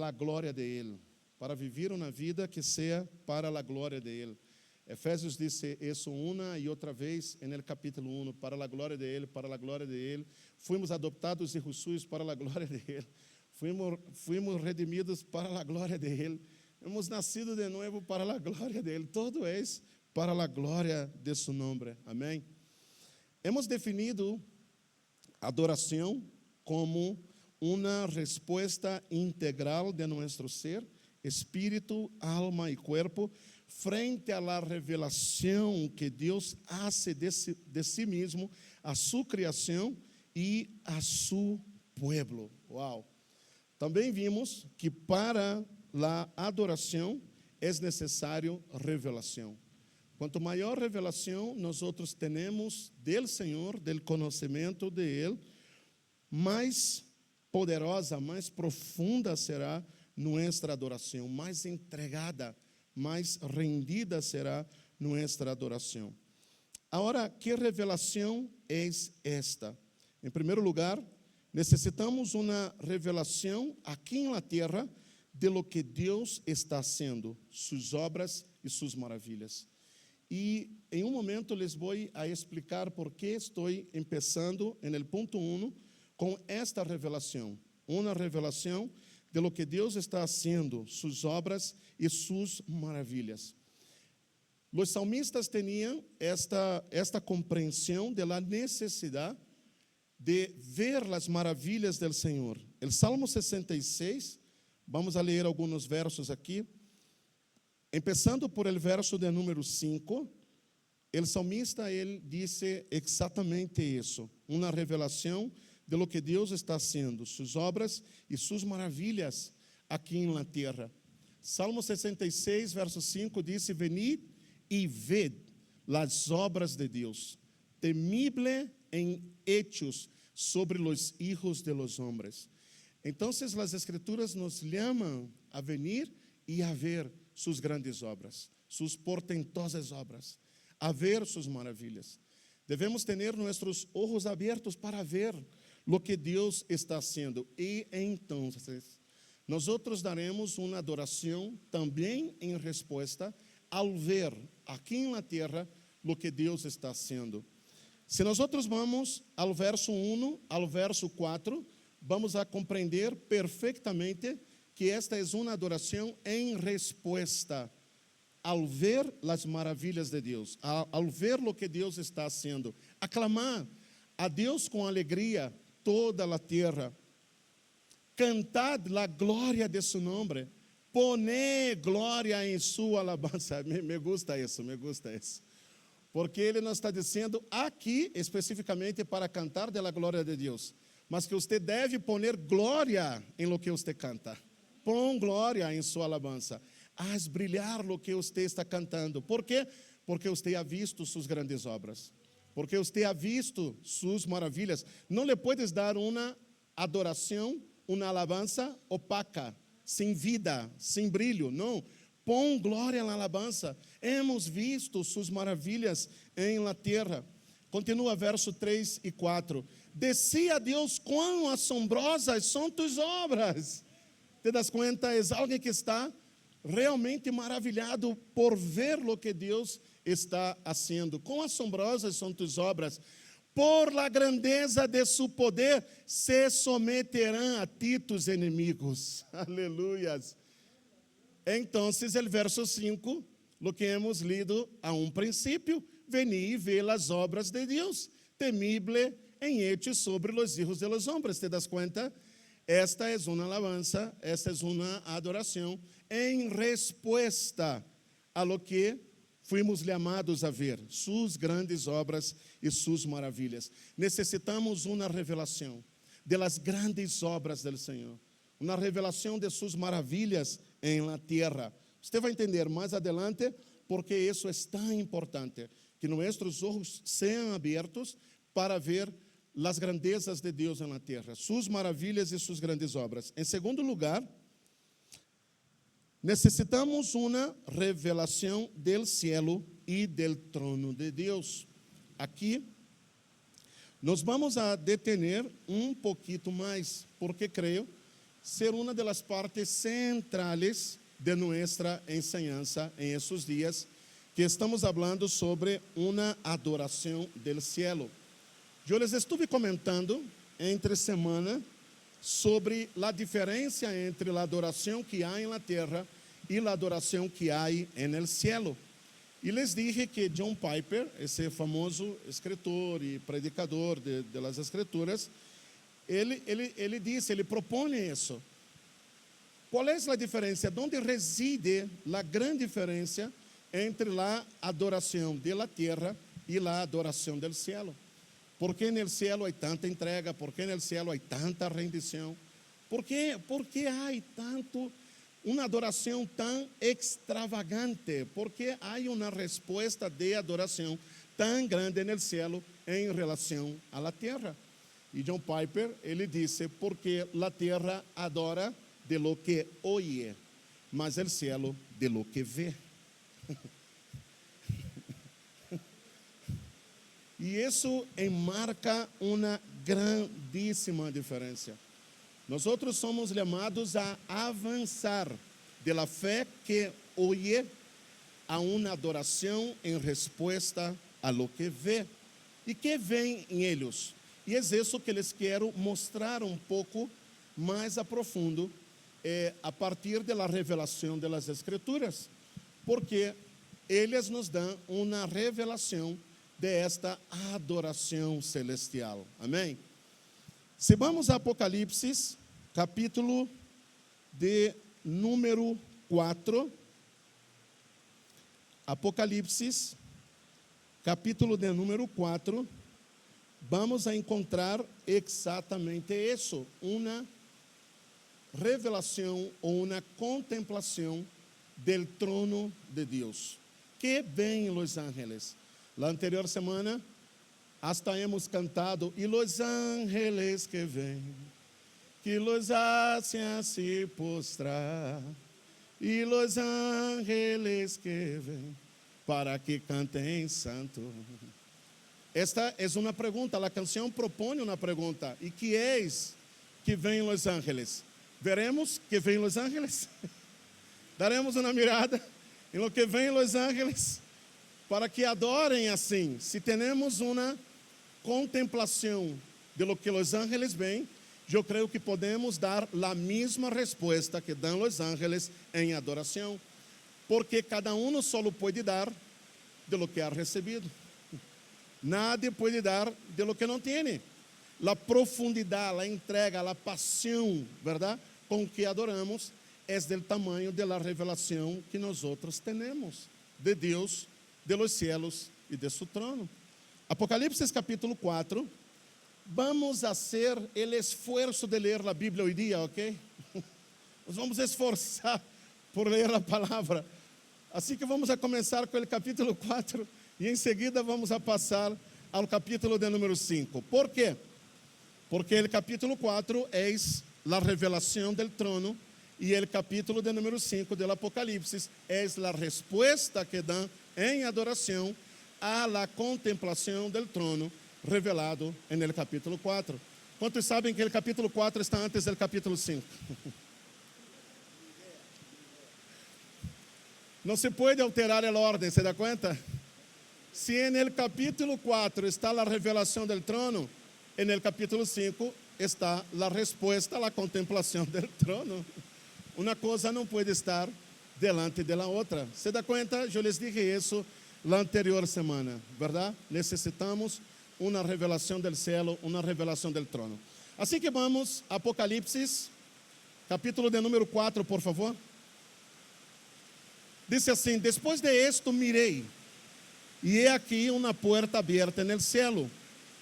a glória de Ele, para viver uma vida que seja para a glória de Ele. Efésios diz isso uma e outra vez no capítulo 1, para a glória de Ele, para a glória de Ele. Fomos adoptados e Jesus para a glória de Ele. Fomos redimidos para a glória de Ele. Hemos nascido de novo para a glória de Ele. Todo é para a glória de su nome. Amém? Hemos definido adoração como uma resposta integral de nosso ser, espírito, alma e corpo, frente a la revelação que Deus hace de si mesmo, a sua criação e a seu pueblo. Uau! Também vimos que para a adoração é necessário revelação. Quanto maior revelação nós temos do Senhor, do conhecimento de Ele, mais poderosa, mais profunda será nossa adoração, mais entregada, mais rendida será nossa adoração. Agora, que revelação é esta? Em primeiro lugar, necessitamos uma revelação aqui na terra de lo que Deus está haciendo, suas obras e suas maravilhas. E em um momento les vou a explicar por que estou começando no ponto 1 com esta revelação, uma revelação de lo que Deus está haciendo, suas obras e suas maravilhas. Os salmistas tinham esta compreensão de la necessidade de ver as maravilhas do Senhor. O Salmo 66, vamos a ler alguns versos aqui. Começando por el verso de número 5, o salmista ele disse exatamente isso, uma revelação de lo que Deus está haciendo, suas obras e suas maravilhas aqui na terra. Salmo 66, verso 5 diz: Venid e ved las obras de Deus, temible em hechos sobre los hijos de los hombres. Então, as escrituras nos chamam a venir e a ver suas grandes obras, suas portentosas obras, a ver suas maravilhas. Devemos ter nossos olhos abertos para ver lo que Deus está haciendo. E então, nós daremos uma adoração também em resposta ao ver aqui na terra lo que Deus está haciendo. Se nós vamos ao verso 1 ao verso 4, vamos a compreender perfeitamente que esta é uma adoração em resposta ao ver as maravilhas de Deus, ao ver lo que Deus está haciendo. Aclamar a Deus com alegria toda a terra. Cantad la glória de su nombre. Poné glória em sua alabança. Me gusta isso. Porque ele nos está dizendo aqui, especificamente, para cantar da glória de Deus. Mas que você deve poner glória em lo que você canta. Põe glória em sua alabança. Haz brilhar lo que você está cantando. Por quê? Porque você ha visto suas grandes obras. Porque você ha visto suas maravilhas. Não lhe puedes dar uma adoração, uma alabança opaca, sem vida, sem brilho. Não. Põe glória na alabança. Hemos visto suas maravilhas em la terra. Continua verso 3 e 4. Decía Deus quão assombrosas são tus obras. Te das conta? É alguém que está realmente maravilhado por ver lo que Deus está haciendo. Quão assombrosas são tus obras. Por la grandeza de su poder se someterão a ti tus inimigos. Aleluias. Então, o verso 5, lo que hemos lido a um princípio, veni e vê as obras de Deus, temible em hechos sobre los hijos de los hombres. Te das conta? Esta é uma alabança, esta é uma adoração em resposta a lo que fuimos chamados a ver, suas grandes obras e suas maravilhas. Necessitamos uma revelação das grandes obras do Senhor, uma revelação de suas maravilhas em la terra. Você vai entender mais adelante porque isso é tão importante, que nossos olhos sejam abertos para ver as grandezas de Deus na terra, suas maravilhas e suas grandes obras. Em segundo lugar, necessitamos uma revelação do cielo e do trono de Deus. Aqui, nós vamos a detener um pouquinho mais, porque creio, ser una de las partes centrales de nuestra enseñanza en estos días, que estamos hablando sobre una adoración del cielo. Yo les estuve comentando entre semana sobre a diferença entre a adoração que há na terra e a adoração que há no cielo. E les dije que John Piper, esse famoso escritor e predicador de las escrituras, ele disse, ele propõe isso. Qual é a diferença? Onde reside a grande diferença entre a adoração da terra e a adoração do cielo? ¿Por qué en el cielo hay tanta entrega? ¿Por qué en el cielo hay tanta rendición? ¿Por qué hay tanto, una adoración tan extravagante? ¿Por qué hay una respuesta de adoración tan grande en el cielo en relación a la tierra? Y John Piper, él dice, porque la tierra adora de lo que oye, mas el cielo de lo que ve. E isso enmarca uma grandíssima diferença. Nós somos chamados a avançar de la fé que oye a uma adoração em resposta a lo que vê. E que vem em eles? E é isso que les quero mostrar um pouco mais a profundo a partir da revelação das Escrituras. Porque eles nos dão uma revelação de esta adoração celestial. Amém? Se vamos a Apocalipse, capítulo de número 4. Apocalipse, capítulo de número 4, vamos a encontrar exatamente isso, uma revelação ou uma contemplação do trono de Deus. Que vem os ángeles. La anterior semana, hasta hemos cantado, y los ángeles que ven, que los hacen así postrar, y los ángeles que ven, para que cantem santo. Esta é uma pergunta, a canção propõe uma pergunta, e que és que vem los ángeles? Veremos que vem los ángeles? Daremos uma mirada em lo que vem los ángeles? Para que adorem assim. Se temos uma contemplação de lo que os ángeles veem, eu creio que podemos dar a mesma resposta que dão os ángeles em adoração, porque cada um só pode dar de lo que ha recebido. Nadie pode dar de lo que não tem. A profundidade, a entrega, a paixão, verdade, com que adoramos, é do tamanho da revelação que nós outros temos de Deus, de los cielos e de su trono. Apocalipse capítulo 4. Vamos fazer o esforço de ler a Bíblia hoje dia, ok? Nós vamos esforçar por ler a palavra. Assim que vamos a começar com o capítulo 4 e em seguida vamos a passar ao capítulo de número 5. ¿Por quê? Porque o capítulo 4 é a revelação do trono e o capítulo de número 5 do Apocalipse é a resposta que dão em adoração à la contemplação do trono revelado no capítulo 4. Quantos sabem que o capítulo 4 está antes do capítulo 5? Não se pode alterar a ordem, ¿se dá conta? Se no capítulo 4 está a revelação do trono, no capítulo 5 está a resposta à contemplação do trono. Uma coisa não pode estar delante de la outra. ¿Se dá conta? Eu les dije isso la anterior semana, verdade? Necessitamos uma revelação do cielo, uma revelação do trono. Assim que vamos, Apocalipse, capítulo de número 4, por favor. Diz assim: depois de esto mirei, e he aqui uma porta aberta no cielo,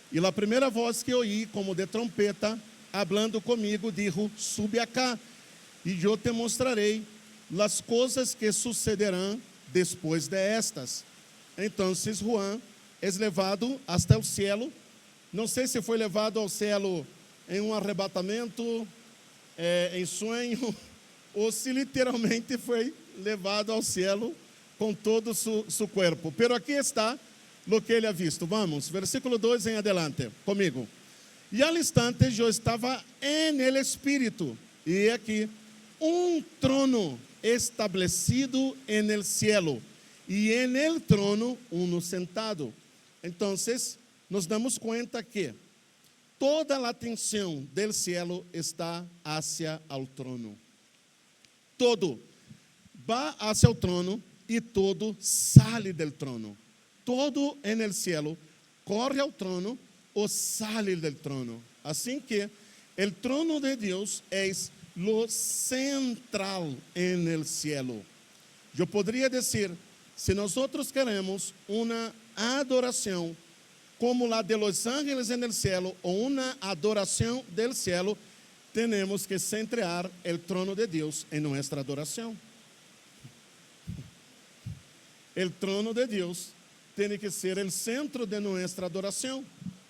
e a primeira voz que oí, como de trompeta, hablando comigo, dijo: sube acá, e eu te mostrarei las coisas que sucederão depois de estas. Então, Juan é levado hasta o cielo. Não sei se foi levado ao cielo em um arrebatamento, em sonho, ou se literalmente foi levado ao cielo com todo su cuerpo. Pero aqui está lo que ele ha visto. Vamos, versículo 2 em adelante, comigo. E al instante eu estava en el espírito, E aqui, um trono establecido en el cielo, e en el trono uno sentado. Então, nos damos conta que toda a atenção del cielo está hacia al trono. Todo va hacia el trono e todo sale del trono. Todo en el cielo corre ao trono ou sale del trono. Assim que el trono de Deus é lo central en el cielo. Eu poderia dizer, se nós queremos uma adoração como la de los ángeles en el cielo, o una adoración del cielo, tenemos que centrar el trono de Dios en nuestra adoración. El trono de Dios tiene que ser el centro de nuestra adoración,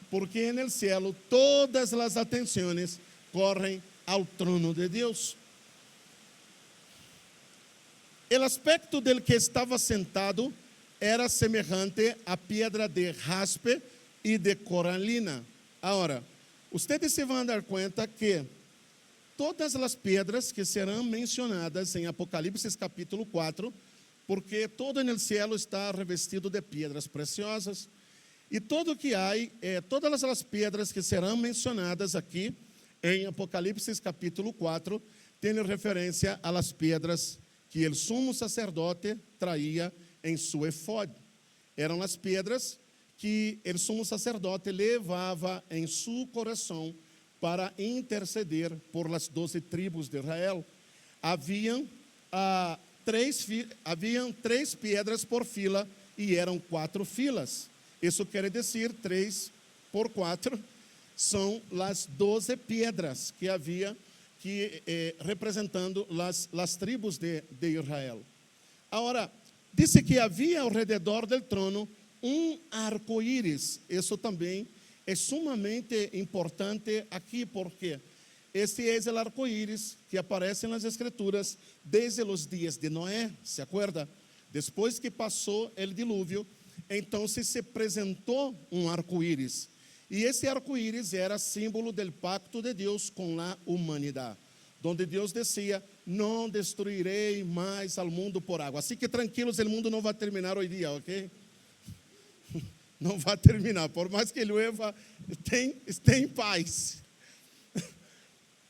porque en el cielo todas las atenciones corren al trono de Dios. El aspecto del que estaba sentado era semejante a piedra de jaspe e de coralina. Agora, ustedes se vão dar conta que todas as pedras que serão mencionadas em Apocalipse capítulo 4, porque todo no cielo está revestido de pedras preciosas, e tudo que há, todas as pedras que serão mencionadas aqui em Apocalipse capítulo 4, tem referência a las pedras que o sumo sacerdote traía em seu efod. Eram as pedras que o sumo sacerdote levava em seu coração para interceder por las 12 tribos de Israel. Haviam três pedras por fila e eram 4 filas. Isso quer dizer 3 por 4 são as 12 pedras que havia representando las tribos de Israel. Agora, disse que havia ao redor do trono arco-íris. Isso também é sumamente importante aqui, porque este é o arco-íris que aparece nas Escrituras desde os dias de Noé, ¿se acuerda? Depois que passou o dilúvio, então se apresentou arco-íris. E esse arco-íris era símbolo do pacto de Deus com a humanidade, onde Deus dizia: não destruirei mais ao mundo por água. Assim que tranquilos, o mundo não vai terminar hoje dia, ok? Não vai terminar, por mais que llueva, tem paz.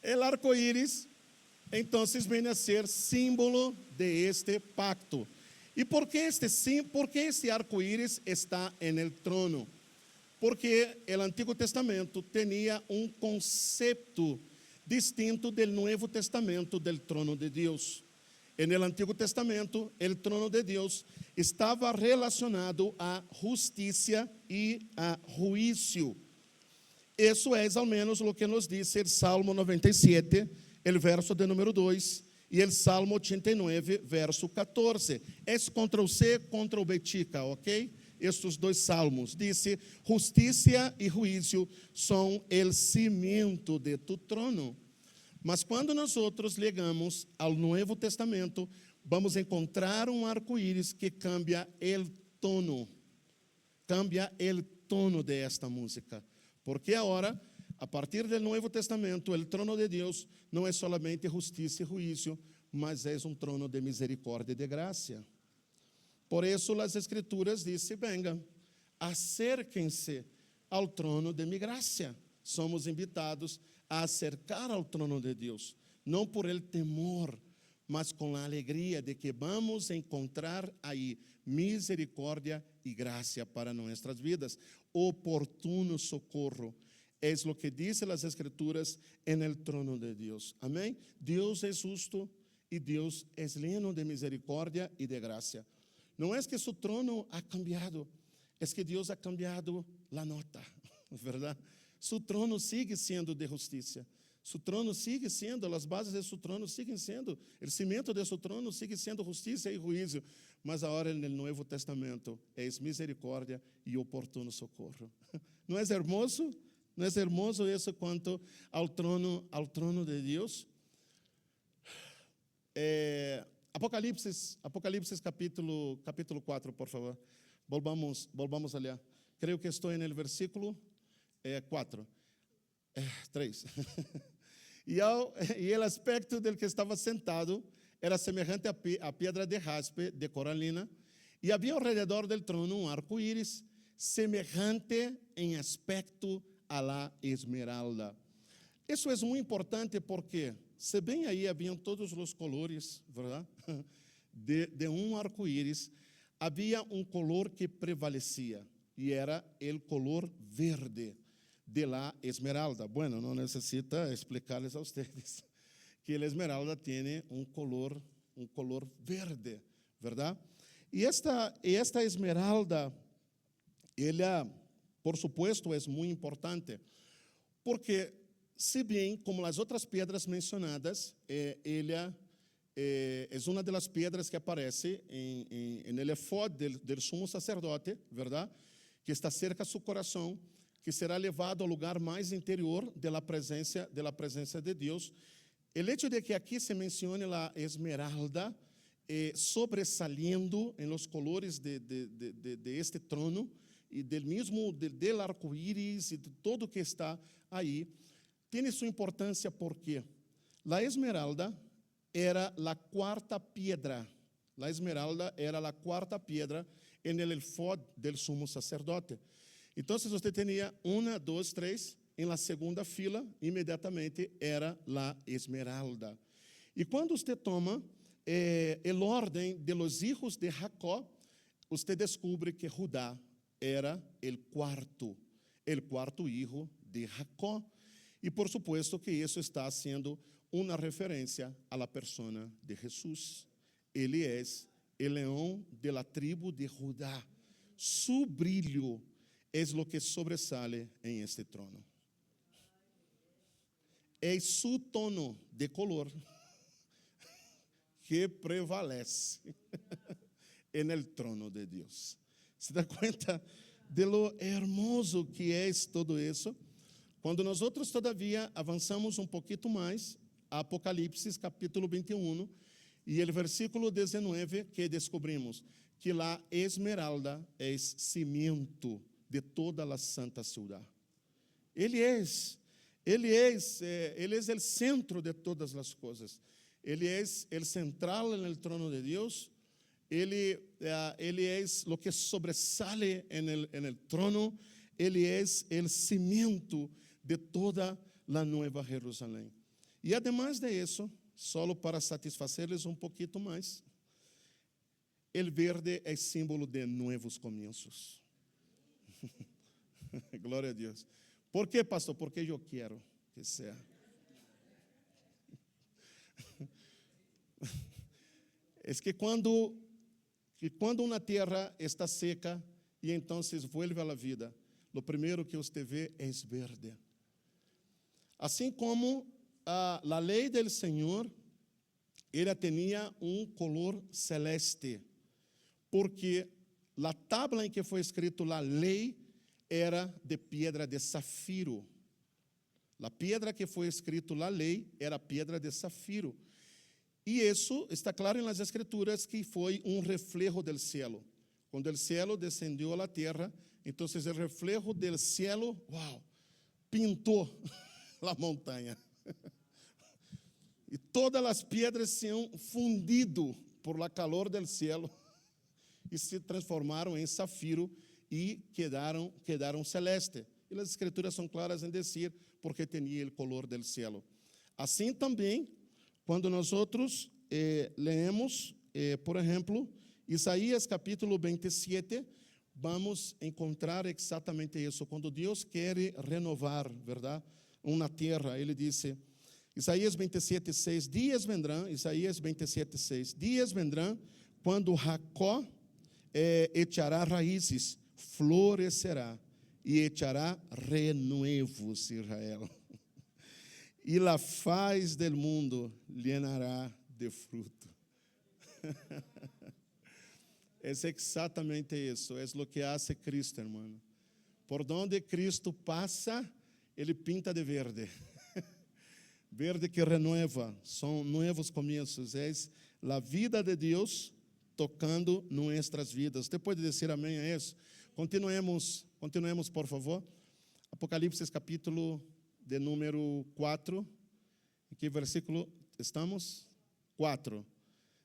O arco-íris, então, vem a ser símbolo de este pacto. E por que este arco-íris está no trono? Porque o Antigo Testamento tinha conceito distinto do Novo Testamento del trono de Deus. No Antigo Testamento, o trono de Deus estava relacionado a justiça e a juízo. Isso é ao menos o que nos diz o Salmo 97, o verso de número 2, e o Salmo 89, verso 14. É Ctrl+C, Ctrl+V, chica, ok? Estes 2 salmos. Dice: justiça e juízo são o cimento de tu trono. Mas quando nós chegamos ao Novo Testamento, vamos encontrar arco-íris que cambia o tono. Cambia o tono de esta música. Porque agora, a partir do Novo Testamento, o trono de Deus não é solamente justiça e juízo, mas é trono de misericórdia e de graça. Por isso, as Escrituras dizem: venga, acérquense ao trono de mi graça. Somos invitados a acercar ao trono de Deus, não por el temor, mas com a alegria de que vamos encontrar aí misericórdia e graça para nossas vidas, oportuno socorro. É o que dizem as Escrituras en el trono de Deus. Amém? Deus é justo e Deus é lleno de misericórdia e de graça. Não é que seu trono ha cambiado, é que Deus ha cambiado a nota, verdade? Seu trono sigue sendo de justiça. Seu trono sigue sendo, as bases de seu trono seguem sendo, o cimento de seu trono sigue sendo justiça e juízo. Mas agora no Novo Testamento é misericórdia e oportuno socorro. Não é hermoso? Não é hermoso isso quanto ao trono de Deus? Apocalipse capítulo 4, por favor. Volvamos allá. Creio que estou no versículo 4. 3. E o aspecto del que estava sentado era semelhante a pedra de jaspe, de coralina, e havia ao redor del trono um arco-íris, semelhante em aspecto a la esmeralda. Isso é muito importante porque, se bem aí haviam todos os colores, verdade? De um arco-íris, havia um color que prevalecia, e era o color verde de la esmeralda. Bueno, não necessita explicar-les a ustedes que a esmeralda tem um color verde, verdade? E esta esmeralda, ela, por supuesto, é muito importante, porque, se bem como as outras pedras mencionadas, ela é uma das pedras que aparece em el efod del sumo sacerdote, verdade? Que está cerca de seu coração, que será levado ao lugar mais interior da presença de Deus. O hecho de que aqui se mencione a esmeralda, sobresaliendo em los colores de este trono, e del arco-íris e de todo que está aí, tem sua importância porque a esmeralda era a quarta piedra. A esmeralda era a quarta piedra en el efod del sumo sacerdote. Então, você tinha 1, 2, 3, em la segunda fila, imediatamente era a esmeralda. E quando você toma el ordem de los hijos de Jacó, você descobre que Judá era el quarto hijo de Jacó. E, por supuesto, que isso está sendo uma referência a la persona de Jesús. Ele é o leão de la tribu de Judá. Su brilho es lo que sobresale en este trono. Es su tono de color que prevalece en el trono de Dios. ¿Se da cuenta de lo hermoso que es todo eso? Quando nós todavia avançamos um pouquinho mais, Apocalipse capítulo 21, e o versículo 19, que descobrimos que a esmeralda é cimento de toda a santa ciudad. Ele é o centro de todas as coisas. Ele é o central no trono de Deus. Ele é o que sobresale no trono. Ele é o cimento de toda a Nova Jerusalém. E, además de isso, solo para satisfacerles um pouquinho mais, o verde é símbolo de novos começos. Glória a Deus. ¿Por quê, pastor? Porque eu quero que seja. É que quando uma terra está seca e então vuelve à vida, o primeiro que você vê é verde. Assim como a lei do Senhor, ela tinha um color celeste, porque a tabla em que foi escrito a lei era de pedra de safiro. A pedra que foi escrito a lei era pedra de safiro. E isso está claro nas Escrituras que foi um reflejo do céu. Quando o céu descendeu à terra, então o reflejo do céu, pintou a montanha. E todas as pedras se han fundido por la calor del cielo e se transformaram em safiro e quedaram celeste. E as Escrituras são claras em dizer porque tinha o color del cielo. Assim também, quando nós leemos, por exemplo, Isaías capítulo 27, vamos encontrar exatamente isso. Quando Deus quer renovar, verdade, uma terra, Ele disse, Isaías 27:6, dias vendrão, Isaías 27:6, dias vendrão quando Jacó echará raízes, florescerá e echará renuevos, Israel. E a faz del mundo llenará de fruto. É exatamente isso, é o que hace Cristo, hermano. Por donde Cristo passa, Ele pinta de verde. Verde que renueva, são novos começos. É a vida de Deus tocando nossas vidas. Você pode dizer amém a isso? Continuemos, por favor. Apocalipse capítulo de número 4. ¿qué versículo estamos? 4.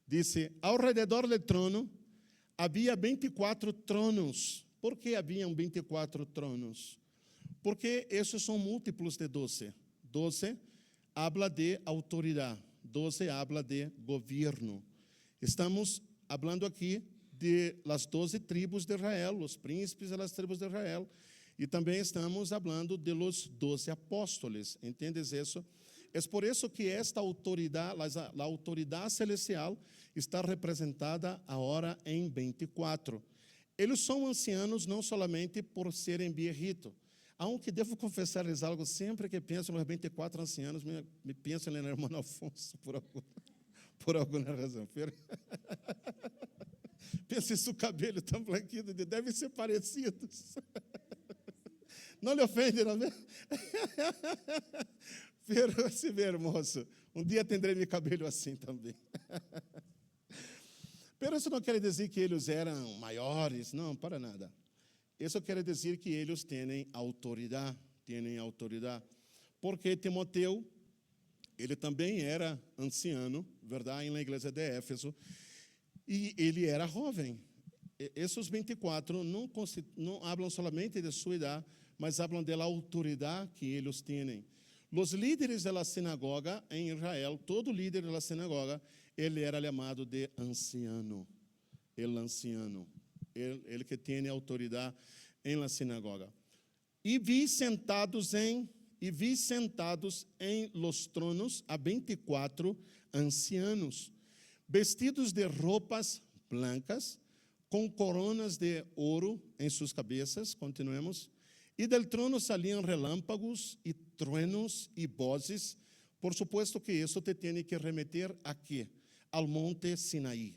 Dice, alrededor del trono había 24 tronos. ¿Por qué habían 24 tronos? Porque esos son múltiplos de 12. 12 habla de autoridad, 12 habla de gobierno. Estamos hablando aquí de las 12 tribus de Israel, los príncipes de las tribus de Israel, y también estamos hablando de los 12 apóstoles. ¿Entiendes eso? Es por eso que esta autoridad, la autoridad celestial, está representada ahora en 24. Eles são ancianos não somente por serem viejitos, aunque devo confessar-lhes algo, sempre que penso nos 24 ancianos, me penso no irmão Alfonso, por alguma razão. Penso em seu cabelo tão branquinho, devem ser parecidos. Não lhe ofende, não é? Pero, se vê, moço, dia tendrei meu cabelo assim também. Pero isso não quer dizer que eles eram maiores, não, para nada. Isso quer dizer que eles têm autoridade, Porque Timoteu, ele também era anciano, verdade, na igreja de Éfeso, e ele era jovem. Esses 24 não falam somente de sua idade, mas falam da autoridade que eles têm. Os líderes da sinagoga em Israel, todo líder da sinagoga, ele era chamado de anciano. El anciano, ele que tem autoridade em la sinagoga. E vi sentados em los tronos a 24 ancianos, vestidos de roupas blancas, com coronas de ouro em suas cabeças. Continuemos. E del trono salían relâmpagos e truenos e vozes. Por supuesto que isso te tem que remeter aqui, ao monte Sinaí.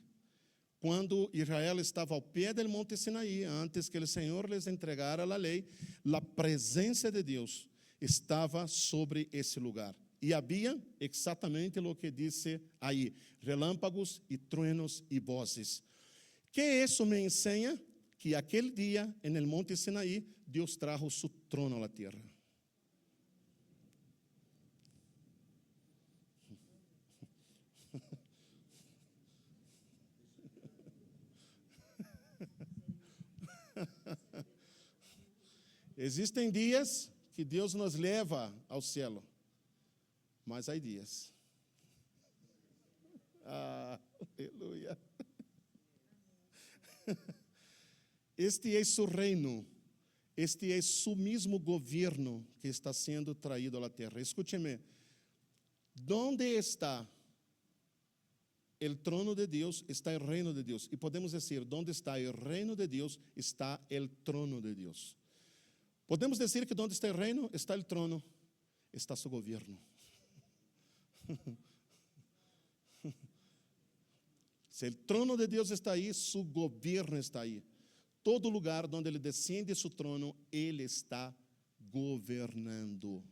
Quando Israel estava ao pé do monte Sinaí, antes que o Senhor lhes entregara a lei, a presença de Deus estava sobre esse lugar. E havia exatamente o que disse aí, relâmpagos e truenos e vozes. Que isso me ensina? Que aquele dia, no monte Sinaí, Deus trajo seu trono à terra. Existem dias que Deus nos leva ao céu, mas há dias. Aleluia. Este é seu reino, este é seu mesmo governo que está sendo traído à terra. Escute-me, onde está o trono de Deus, está o reino de Deus. E podemos dizer, onde está o reino de Deus, está o trono de Deus. Podemos dizer que onde está o reino, está o trono, está seu governo. Se o trono de Deus está aí, seu governo está aí. Todo lugar onde ele descende seu trono, ele está governando.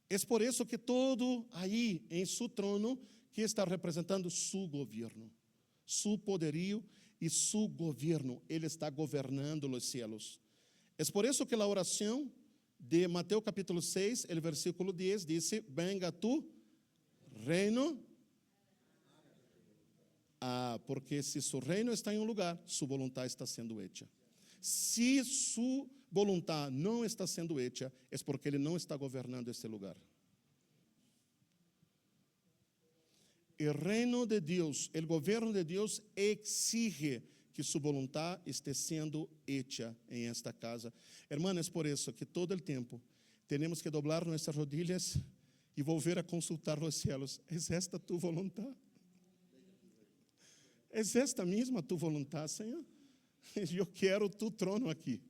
É por isso que todo aí em seu trono, que está representando seu governo, seu poderio e seu governo, ele está governando os céus. É por isso que a oração de Mateus capítulo 6, o versículo 10, diz: venga tu reino. Porque se seu reino está em um lugar, sua vontade está sendo hecha. Se sua vontade não está sendo hecha, é porque ele não está governando este lugar. O reino de Deus, o governo de Deus exige que sua vontade esteja sendo hecha em esta casa. Hermanos, por isso que todo o tempo temos que doblar nossas rodilhas e volver a consultar os céus. É esta tu vontade? É esta mesma tu vontade, Senhor? Eu quero tu trono aqui.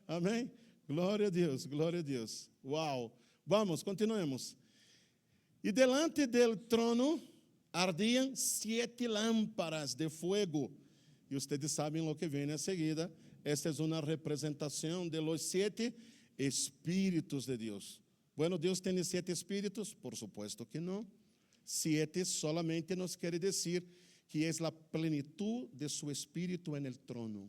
Amém? Glória a Deus, glória a Deus. Uau! Vamos, continuemos. E delante del trono ardiam 7 lámparas de fuego. E vocês sabem o que vem a seguida. Esta é uma representação de los 7 espíritos de Deus. Bueno, Deus tem 7 espíritos? Por supuesto que não. 7 solamente nos quer dizer que é a plenitud de su espírito en el trono.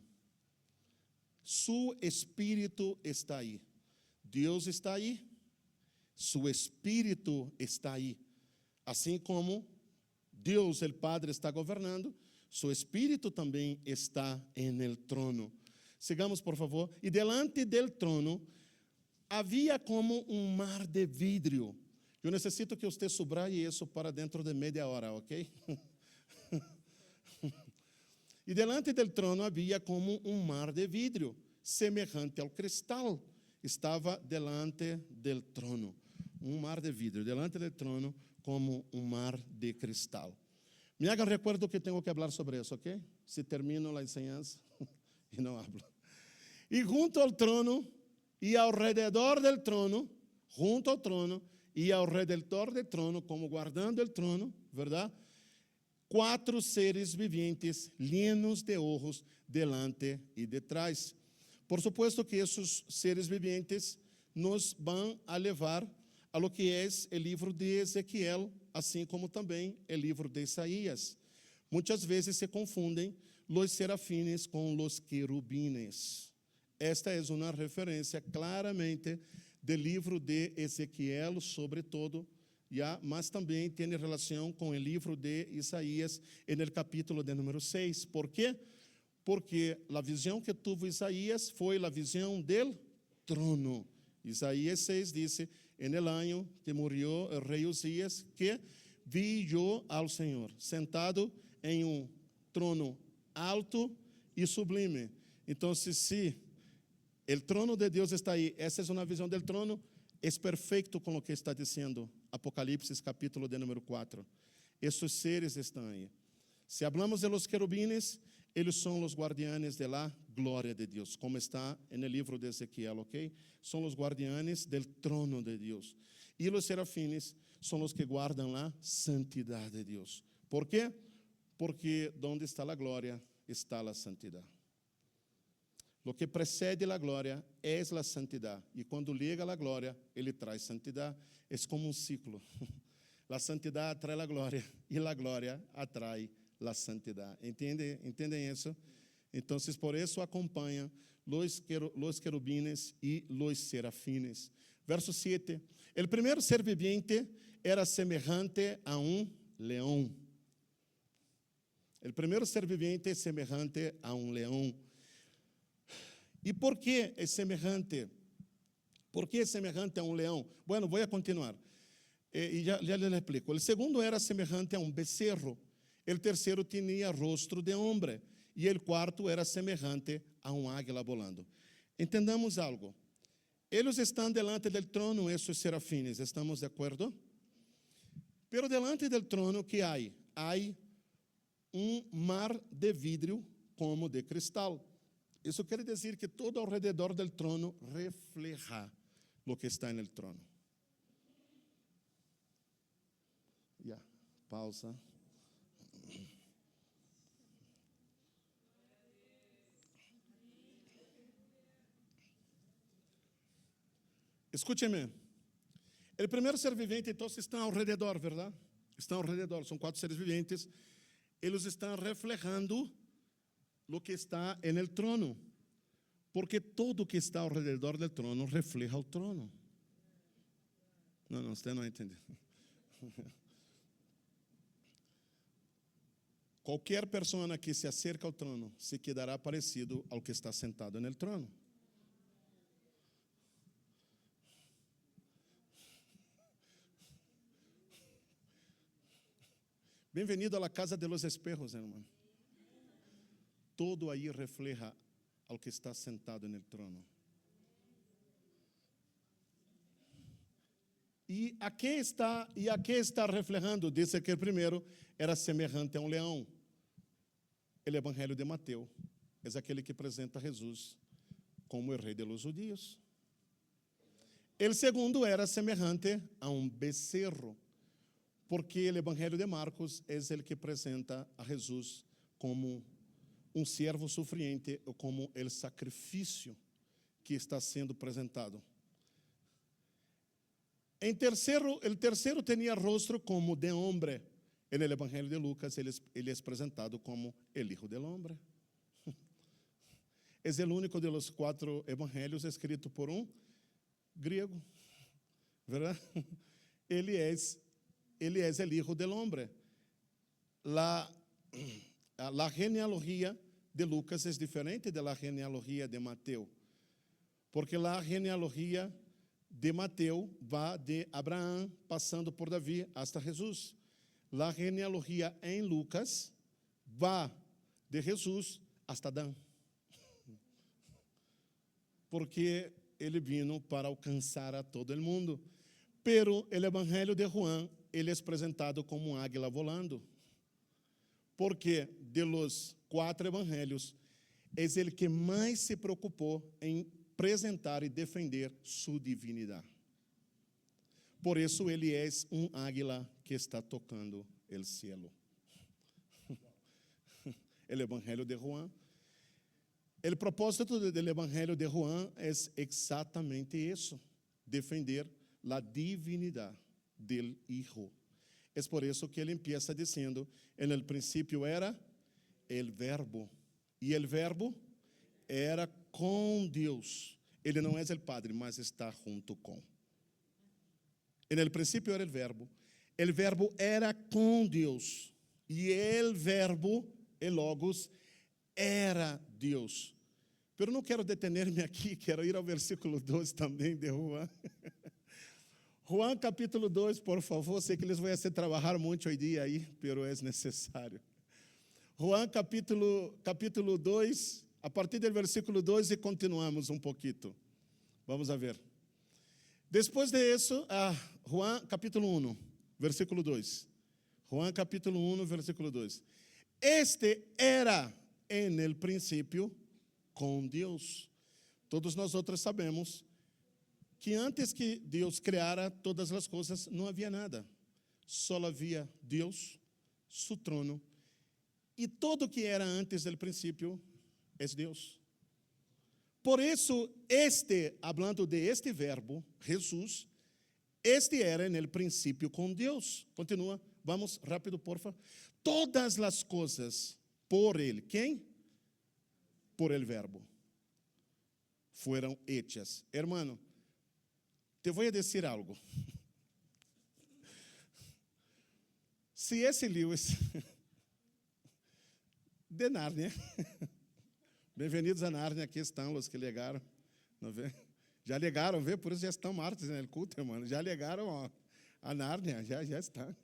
Su espírito está aí. Deus está aí. Su espírito está aí. Assim como Deus, o Padre, está governando, su espírito também está en el trono. Sigamos, por favor. E delante del trono havia como mar de vidro. Eu necessito que você subraye isso para dentro de meia hora, ok? E delante del trono havia como mar de vidro, semejante ao cristal. Estava delante del trono. Mar de vidro, delante del trono, como mar de cristal. Me hagan recuerdo que tenho que falar sobre isso, ok? Se termino a enseñanza e não hablo. E junto ao trono, e ao redor del trono, junto ao trono, e ao redor del trono, como guardando el trono, verdade? 4 seres vivientes, llenos de ojos, delante e detrás. Por supuesto que esses seres vivientes nos vão a levar a lo que é o livro de Ezequiel, assim como também o livro de Isaías. Muitas vezes se confundem os serafines com os querubines. Esta é uma referência claramente do livro de Ezequiel, sobretudo, mas também tem relação com o livro de Isaías, no capítulo de número 6. Por quê? Porque a visão que teve Isaías foi a visão do trono. Isaías 6 diz, el ano que morreu o rei Uzias, que vi eu ao Senhor, sentado em trono alto e sublime. Então, se o trono de Deus está aí, essa é uma visão do trono, é perfeito com o que está dizendo Apocalipse, capítulo de número 4. Esses seres estão aí. Se hablamos de los querubines, eles são os guardianes de la glória de Deus, como está no livro de Ezequiel, ok? São os guardianes del trono de Deus. E os serafines são os que guardam a santidade de Deus. Por quê? Porque onde está a glória, está a santidade. Lo que precede a glória é a santidade. E quando liga a glória, ele traz santidade. É como ciclo. A santidade atrai a glória e a glória atrai a santidade. Entendem isso? Então, por isso acompanham os querubines e os serafines. Verso 7. O primeiro ser viviente era semejante a leão. O primeiro ser viviente é semejante a leão. E por que é semejante? ¿Por que é semejante a leão? Bueno, vou continuar. E já lhe explico. O segundo era semejante a becerro. O terceiro tinha rostro de homem. E o quarto era semejante a águila volando. Entendamos algo. Eles estão delante do trono, esses serafines. ¿Estamos de acordo? Pero delante do trono, que há? Há mar de vidro como de cristal. Isso quer dizer que todo ao redor do trono refleja o que está no trono. Ya, pausa. Escúcheme. O primeiro ser vivente, então, está ao redor, verdade? Estão ao redor, são 4 seres viventes. Eles estão reflejando lo que está en el trono, porque todo que está ao redor del trono refleja o trono. Não, você não entendeu. Qualquer pessoa que se acerca ao trono se quedará parecido ao que está sentado no trono. Bem-vindo à casa de los espejos, irmão. Todo aí refleja ao que está sentado no trono. E a que está reflejando? Diz que o primeiro era semelhante a leão. O Evangelho de Mateus é aquele que apresenta Jesus como o rei de los judíos. O segundo era semelhante a becerro, porque o Evangelho de Marcos é o que apresenta a Jesus como servo sofriente, ou como o sacrifício que está sendo apresentado. O terceiro tinha rostro como de homem. No Evangelho de Lucas, ele é apresentado como o Hijo del Hombre. É o único de los 4 evangelhos escrito por grego. ¿verdad? Ele é el hijo del hombre. La genealogía de Lucas es diferente de la genealogía de Mateo, porque la genealogía de Mateo va de Abraham, pasando por Davi, hasta Jesús. La genealogía en Lucas va de Jesús hasta Adán, porque ele vino para alcançar a todo el mundo. Pero el evangelio de Juan, ele es presentado como un águila volando, porque de los 4 evangelios, es el que mais se preocupou em apresentar e defender sua divindade. Por isso, ele é um águila que está tocando o cielo. O Evangelho de Juan. O propósito do Evangelho de Juan é exatamente isso: defender a divindade do Hijo. É por isso que ele empieza dizendo: en el princípio era el Verbo, e el Verbo era com Deus. Ele não é o Padre, mas está junto com. En el princípio era el Verbo era com Deus, e el Verbo, el Logos, era Deus. Pero não quero detener-me aqui, quero ir ao versículo 2 também de Juan. Juan capítulo 2, por favor, sei que eles vão hacer trabalhar muito hoje dia aí, pero é necessário. Juan capítulo 2, a partir do versículo 2 e continuamos um pouquinho. Vamos a ver. Depois de isso, Juan capítulo 1, versículo 2. Juan capítulo 1, versículo 2. Este era en el princípio com Deus. Todos nós outros sabemos que antes que Deus criara todas as coisas, não havia nada. Só havia Deus, seu trono, e tudo que era antes do princípio é Deus. Por isso, hablando de este verbo, Jesus, este era no princípio com Deus. Continua, vamos rápido, porfa. Todas as coisas por Ele, quem? Por el verbo, foram hechas. Hermano, te vou dizer algo. C.S. Lewis, de Nárnia, bem-vindos a Nárnia, aqui estão os que legaram, não vê? Já legaram, vê? Por isso já estão martes no culto, irmão. Já legaram a Nárnia, já estão.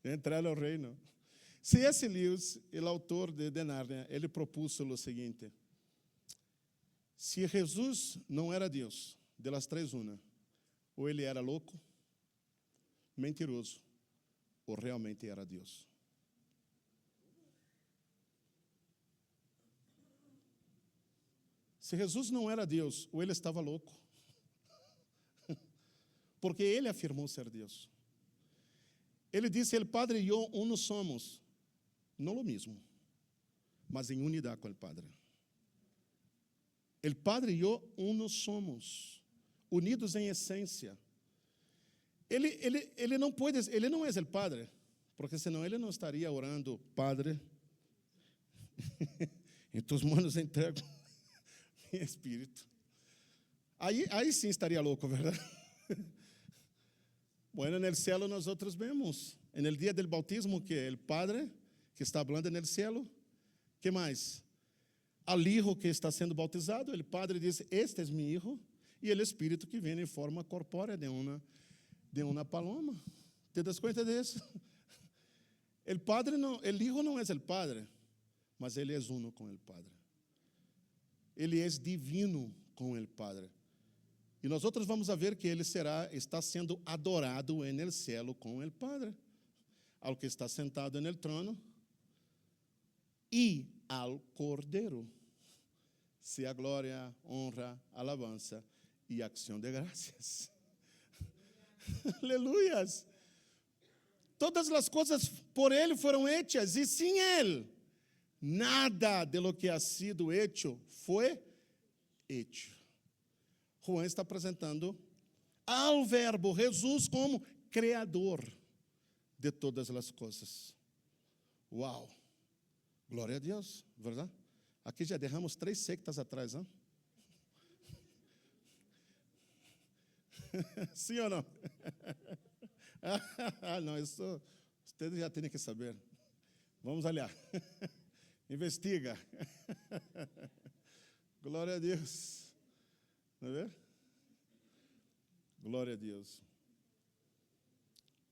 Já entraram ao reino. C.S. Lewis, o autor de Nárnia, ele propôs o seguinte: se Jesus não era Deus, de las três uma, ou ele era louco, mentiroso, ou realmente era Deus. Se Jesus não era Deus, ou ele estava louco, porque ele afirmou ser Deus. Ele disse: el Padre e eu uno somos, não o mesmo, mas em unidade com o Padre. El Padre e eu uno somos, unidos em essência. Ele não pode, ele não é o Padre, porque senão ele não estaria orando: Padre, em tus manos entrego meu espírito. Aí sim estaria louco, verdade? Bueno, no cielo nós outros vemos, no dia do bautismo, que o Padre que está falando no cielo, que mais? Al hijo que está sendo bautizado, o Padre diz: este é meu hijo, e o Espírito que vem em forma corpórea de uma paloma. ¿Te das cuenta disso? O Padre não, o hijo não é o Padre, mas ele é uno com o Padre. Ele é divino com o Padre. E nós outros vamos a ver que ele está sendo adorado no cielo com o Padre, ao que está sentado no trono, e ao Cordeiro, se a glória, honra, alabança e acção de graças. Aleluias. Todas as coisas por ele foram hechas, e sem ele, nada de lo que ha sido hecho foi hecho. Juan está apresentando ao Verbo, Jesus, como Criador de todas as coisas. Uau! Glória a Deus, verdade? Aqui já derramos 3 sectas atrás, hein? Sim ou não? Não, isso vocês já têm que saber. Vamos olhar. Investiga. Glória a Deus. Não é? Glória a Deus.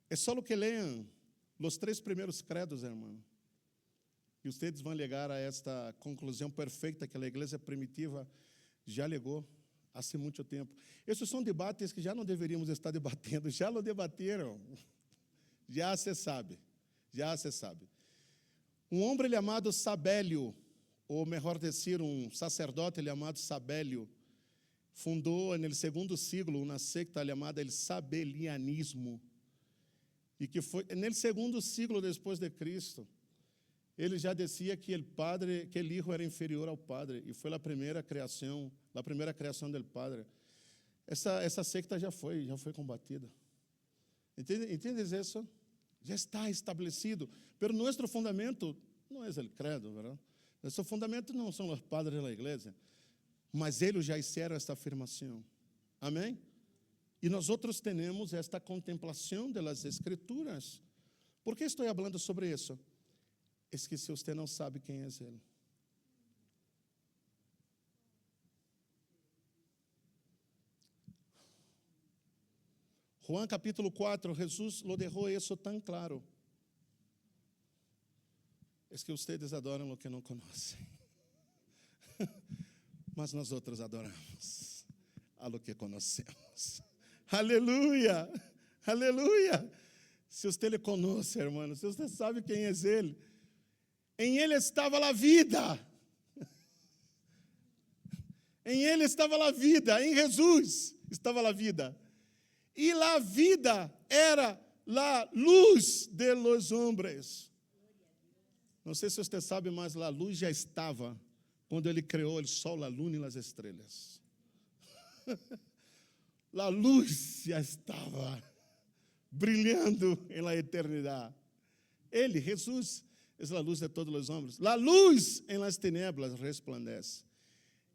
É só que leiam os 3 primeiros credos, irmão. E vocês vão chegar a esta conclusão perfeita que a igreja primitiva já legou há muito tempo. Esses são debates que já não deveríamos estar debatendo, já lo debateram. Já se sabe, já se sabe. Um homem chamado Sabélio, ou melhor dizer, um sacerdote chamado Sabélio, fundou no 2º século uma secta chamada el Sabelianismo, e que foi no 2º século depois de Cristo. Ele já dizia que o Hijo era inferior ao Padre, e foi a primeira criação do Padre. Essa secta já foi combatida. ¿Entiendes isso? Já está estabelecido. Pero nosso fundamento não é o credo, ¿verdad? Nosso fundamento não são os padres da igreja, mas eles já fizeram esta afirmação. Amém? E nós outros temos esta contemplação das Escrituras. Por que estou falando sobre isso? É que se você não sabe quem é Ele. Juan capítulo 4, Jesus lo deixou isso tão claro. É que vocês adoram o que não conhecem. Mas nós outros adoramos a lo que conhecemos. Aleluia! Aleluia! Se você lhe conhece, irmão, se você sabe quem é Ele, em Ele estava a vida. Em Ele estava a vida, em Jesus estava a vida. E a vida era a luz de los hombres. Não sei se você sabe, mas a luz já estava quando Ele criou o sol, a luna e as estrelas. A luz já estava brilhando na eternidade. Ele, Jesus, é a luz de todos os homens. A luz em las tinieblas resplandece.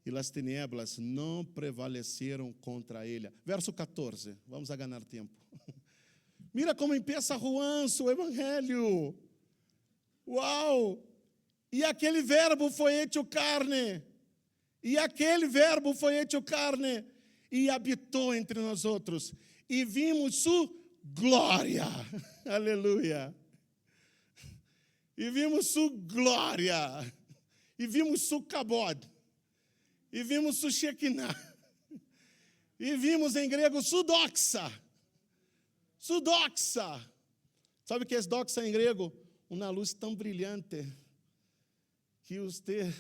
E as tinieblas não prevaleceram contra ele. Verso 14, vamos a ganhar tempo. Mira como empieza Juan, seu evangelho. Uau! E aquele verbo foi hecho carne. E aquele verbo foi hecho carne. E habitou entre nós outros. E vimos sua glória. Aleluia. E vimos sua glória. E vimos sua cabod. E vimos sua Shekinah. E vimos em grego sudoxa. Sudoxa. Sabe o que é doxa em grego? Uma luz tão brilhante que você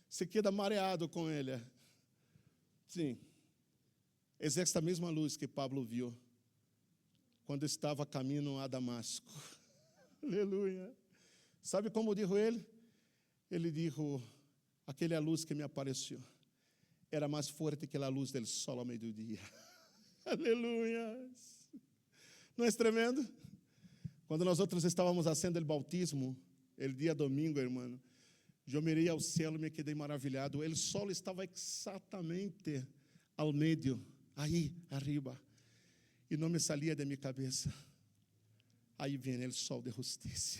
se queda mareado com ele. Sim. É esta mesma luz que Pablo viu quando estava a caminho a Damasco. Aleluia. Sabe como disse ele? Ele disse, aquela luz que me apareceu era mais forte que a luz do sol ao meio-dia. Aleluia. Não é tremendo? Quando nós outros estávamos fazendo o bautismo, el dia domingo, irmão, eu mirei ao céu e me quedei maravilhado. O sol estava exatamente ao meio, aí, arriba, e não me saía de minha cabeça. Aí vem o sol de justiça.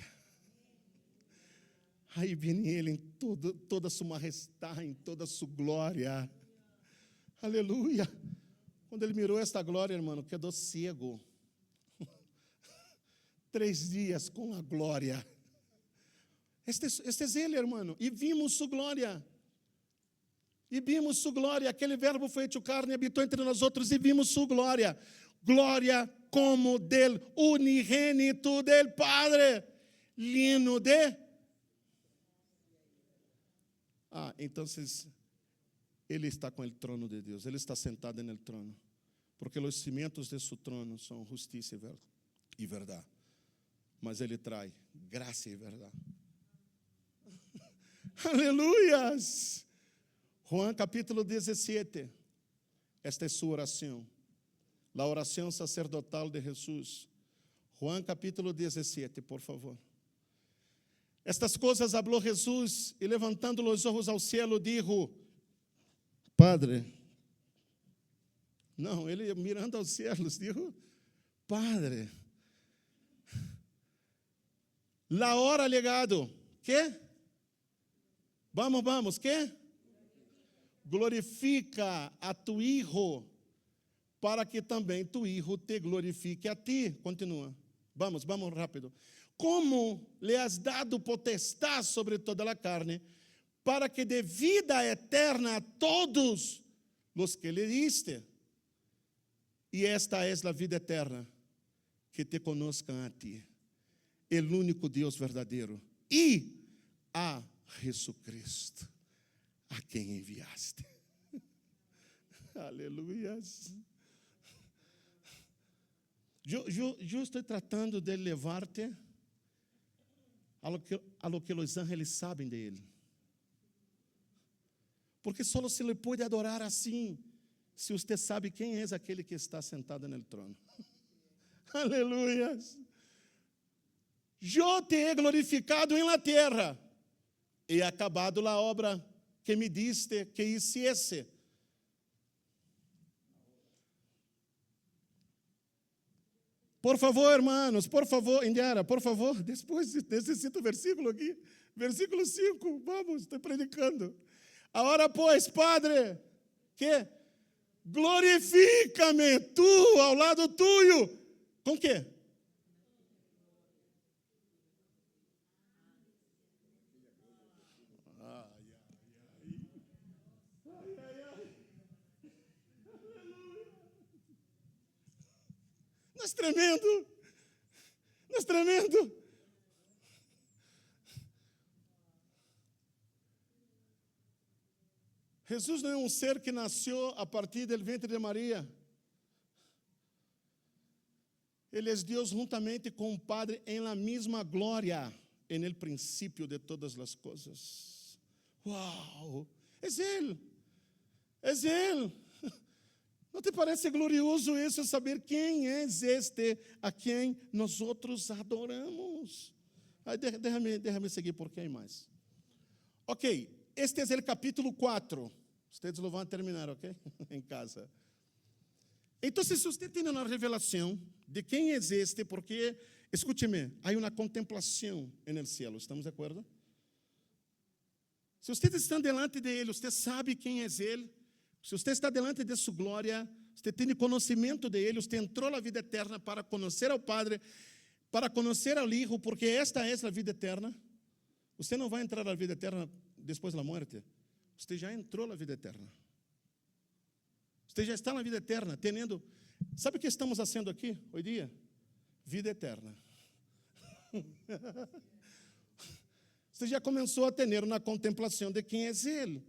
Aí vem Ele em toda a sua majestade, em toda a sua glória. Aleluia. Quando Ele mirou esta glória, irmão, quedou cego. 3 dias com a glória. Este é Ele, irmão. E vimos sua glória. E vimos sua glória. Aquele verbo foi hecho carne e habitou entre nós outros e vimos sua glória. Glória como del unigênito del Padre, lleno de... então Ele está com o trono de Deus. Ele está sentado no trono. Porque os cimientos de seu trono são justiça e verdade. Mas Ele traz graça e verdade. Aleluias! Juan capítulo 17. Esta é sua oração. A oração sacerdotal de Jesus. Juan capítulo 17, por favor. Estas coisas falou Jesus e levantando os olhos ao cielo, dijo: Padre, Não, ele mirando aos céus, dijo, Padre, la hora ha llegado. ¿Qué? Vamos, ¿qué? Glorifica a tu hijo, para que também tu hijo te glorifique a ti. Continua. Vamos rápido. Como le has dado potestad sobre toda a carne, para que dê vida eterna a todos los que le diste. E esta é a vida eterna, que te conozcan a ti, el único Deus verdadeiro, e a Jesucristo, a quem enviaste. Aleluia. Eu estou tratando de levarte a lo que os ángeles sabem de Ele. Porque só se lhe pode adorar assim, se você sabe quem é aquele que está sentado no trono. Aleluia. Eu te he glorificado em la terra, e acabado a obra que me diste que hiciese. Por favor, hermanos, por favor, Indiara, por favor, depois necessito o versículo aqui, versículo 5, vamos, estou predicando. Agora, pois, Padre, que glorifica-me tu ao lado tuyo. Com quê? Nós tremendo. Jesus não é um ser que nasceu a partir do ventre de Maria. Ele é Deus juntamente com o Padre em la mesma glória, en el princípio de todas as coisas. Uau! É Ele. É Ele. Não te parece glorioso isso, saber quem é este a quem nós outros adoramos? Déjame seguir, porque hay mais. Ok, este é o capítulo 4. Vocês lo vão terminar, ok? Em casa. Então, se você tem uma revelação de quem é este, porque, escute-me, há uma contemplação no céu, estamos de acordo? Se vocês estão delante de Ele, você sabe quem é Ele. Se você está delante de sua glória, você tem conhecimento de Ele, você entrou na vida eterna para conhecer ao Padre, para conhecer ao Hijo, porque esta é a vida eterna. Você não vai entrar na vida eterna depois da morte. Você já entrou na vida eterna. Você já está na vida eterna, tendo. Sabe o que estamos fazendo aqui hoje dia? Vida eterna. Você já começou a ter uma contemplação de quem é Ele.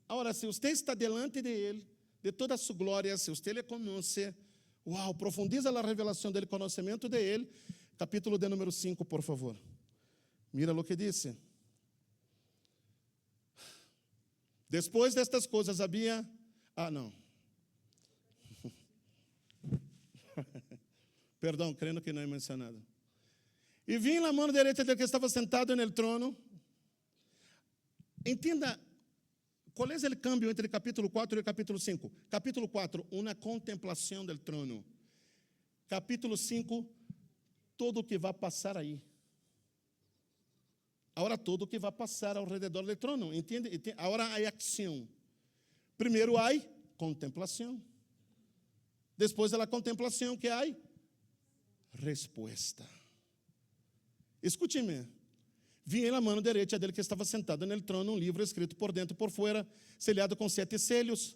Agora, se você está delante de Ele, de toda a sua glória, se você lhe conhece, uau, profundiza a revelação dele, conhecimento de Ele. Capítulo de número 5, por favor. Mira o que disse. Depois destas coisas havia... não. Perdão, crendo que não é mencionado. E vi na mão direita dele que estava sentado no trono. Entenda, qual é o câmbio entre capítulo 4 e capítulo 5? Capítulo 4, uma contemplação do trono. Capítulo 5, todo o que vai passar aí. Agora, todo o que vai passar ao redor do trono. Entende? Agora há ação. Primeiro há contemplação. Depois da contemplação, que há? Resposta. Escute-me. Vi em la mão direita dele que estava sentado no trono um livro escrito por dentro e por fora, selhado com 7 selos.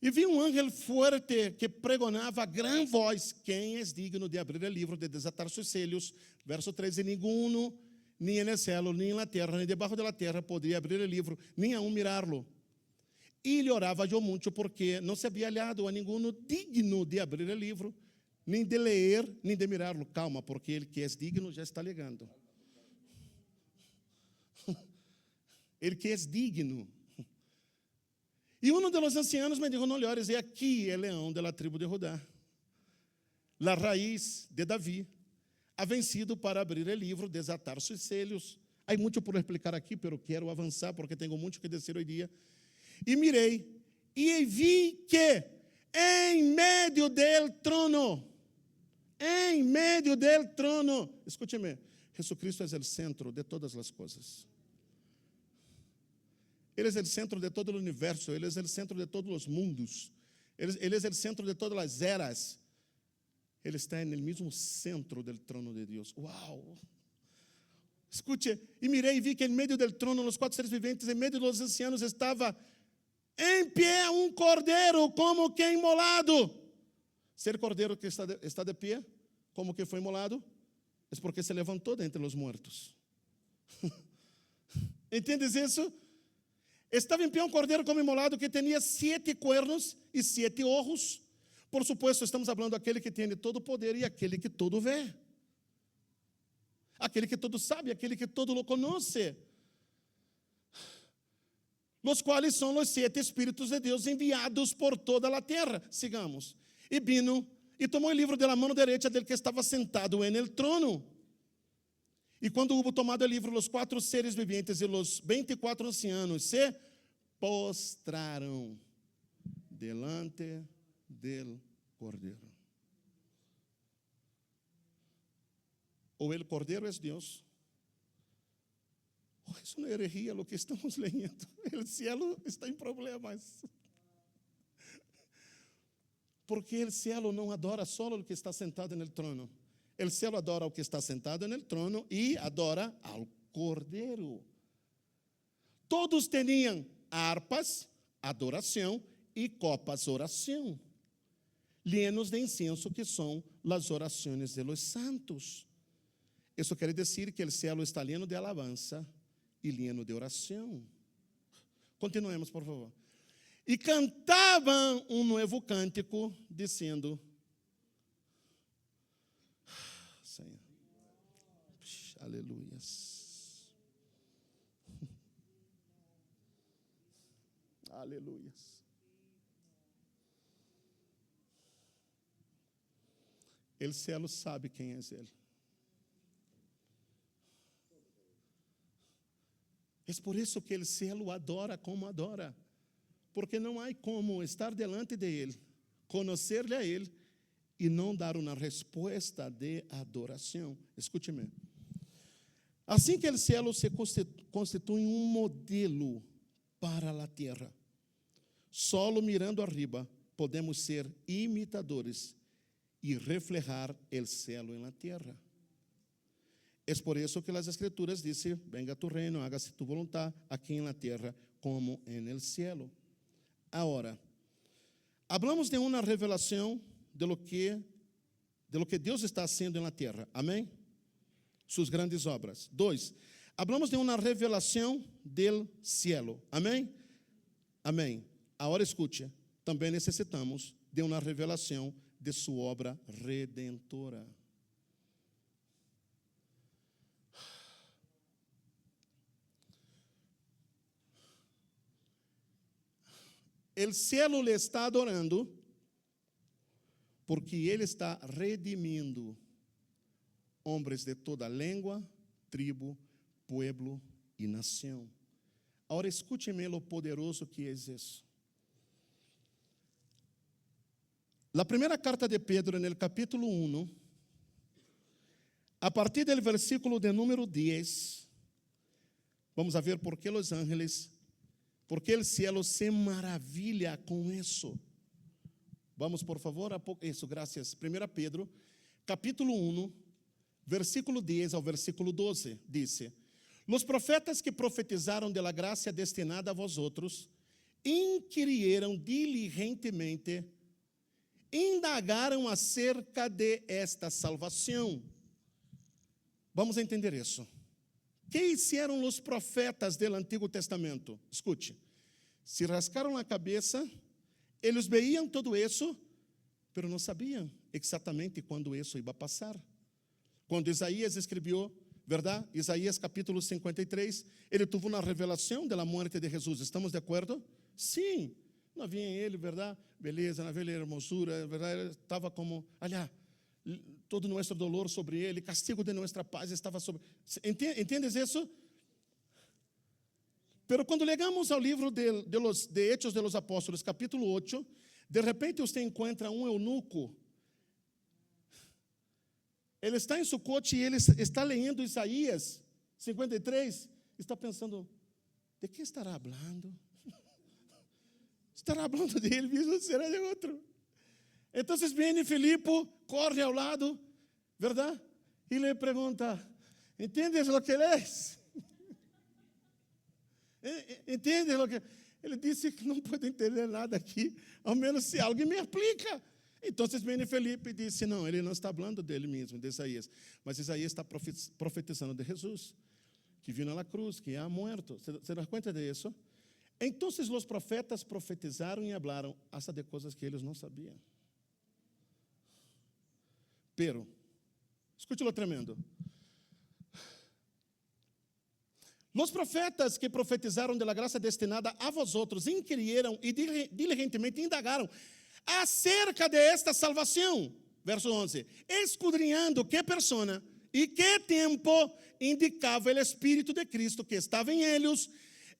E vi um ángel forte que pregonava a grande voz: quem é digno de abrir o livro, de desatar seus selos? Verso 13: ninguno, nem no céu, nem na terra, nem debaixo da terra, poderia abrir o livro, nem aún mirá-lo. E lhe orava eu muito, porque não se havia hallado a ninguno digno de abrir o livro, nem de ler, nem de mirá-lo. Calma, porque ele que é digno já está ligando. Ele que é digno. E um dos ancianos me dijo: não olhores, e aqui é leão da tribo de Judá, la raiz de Davi, ha vencido para abrir o livro, desatar seus selos. Há muito por explicar aqui, pero quero avançar, porque tenho muito que dizer hoje dia. E mirei, e vi que em medio del trono. Em medio del trono. Escúcheme, Jesucristo é o centro de todas as coisas. Ele é o centro de todo o universo. Ele é o centro de todos os mundos. Ele é o centro de todas as eras. Ele está no mesmo centro do trono de Deus. Uau! Escute, e mirei e vi que em meio do trono, os 4 seres viventes, em meio dos ancianos, estava em pé um cordeiro, como que imolado. Ser cordeiro que está de pé, como que foi imolado, é porque se levantou dentre os mortos. Entendes isso? Estava em pé um cordeiro como imolado que tinha 7 cuernos e 7 ojos. Por supuesto, estamos falando daquele que tem todo o poder e aquele que todo vê. Aquele que todo sabe, aquele que todo lo conoce. Los quais são os 7 Espíritos de Deus enviados por toda a terra. Sigamos. E vino e tomou o livro da mão direita dele que estava sentado en el trono. E quando houve tomado o livro, os 4 seres vivientes e os 24 ancianos se postraram delante del Cordeiro. Ou el Cordeiro é Deus. Isso não é herejia o que estamos lendo. O cielo está em problemas. Porque o cielo não adora só o que está sentado no trono. O cielo adora o que está sentado no trono e adora ao Cordeiro. Todos tinham harpas, adoração, e copas, oração, llenos de incenso, que são as orações de los santos. Isso quer dizer que o cielo está lleno de alabanza e lleno de oração. Continuemos, por favor. E cantavam um novo cântico, dizendo: Senhor, aleluias, aleluias. O cielo sabe quem é Ele. É por isso que o cielo adora como adora. Porque não há como estar delante de Ele, conhecer-lhe a Ele e não dar uma resposta de adoração. Escute-me. Assim que o cielo se constitui um modelo para a terra, solo mirando arriba podemos ser imitadores e reflejar o cielo na terra. É por isso que as Escrituras dizem: venga tu reino, hágase tu voluntad, aqui na terra como en cielo. Agora, hablamos de uma revelação de lo que Deus está haciendo na terra. Amém? Suas grandes obras. 2. Hablamos de uma revelação del cielo. Amém? Amém. Agora escute, também necessitamos de uma revelação de sua obra redentora. O cielo lhe está adorando porque ele está redimindo homens de toda língua, tribo, pueblo e nação. Agora escute-me lo poderoso que é isso. A primeira carta de Pedro, no capítulo 1, a partir do versículo de número 10, vamos a ver por que os ángeles, porque o cielo se maravilha com isso. Vamos, por favor, isso, graças. 1 Pedro, capítulo 1, versículo 10 ao versículo 12, diz: Los profetas que profetizaram de la gracia destinada a vosotros, inquirieron diligentemente, indagaram acerca de esta salvação. Vamos entender isso. Que hicieron os profetas do Antigo Testamento? Escute, se rascaram a cabeça, eles veiam tudo isso, mas não sabiam exatamente quando isso ia passar. Quando Isaías escreveu, verdade? Isaías capítulo 53, ele teve uma revelação da morte de Jesus. Estamos de acordo? Sim. Não havia em ele, verdade? Beleza, não havia ele hermosura, verdade? Ele estava como, olha, todo nosso dolor sobre ele, castigo de nossa paz estava sobre. Entendes isso? Pero quando chegamos ao livro de Hechos de los Apóstolos, capítulo 8, De repente você encontra um eunuco. Ele está em Sucote e ele está lendo Isaías 53. Está pensando, de que estará falando? Estará falando dele, mesmo será de outro. Então vem Filipe, corre ao lado, verdade? E lhe pergunta, ¿entendes lo que lees? ¿Entendes lo que... Ele disse que não pode entender nada aqui, ao menos se alguém me explica. Então, vem Felipe e disse, não, ele não está falando dele mesmo, de Isaías, mas Isaías está profetizando de Jesus, que vino na cruz, que ha muerto. ¿Se dá conta disso? Então, os profetas profetizaram e falaram hasta de coisas que eles não sabiam. Pero, escute lo tremendo. Os profetas que profetizaram da graça destinada a vosotros inquiriram e diligentemente indagaram acerca de esta salvação. Verso 11. Escudriñando que persona e que tempo indicava o Espírito de Cristo que estava em eles,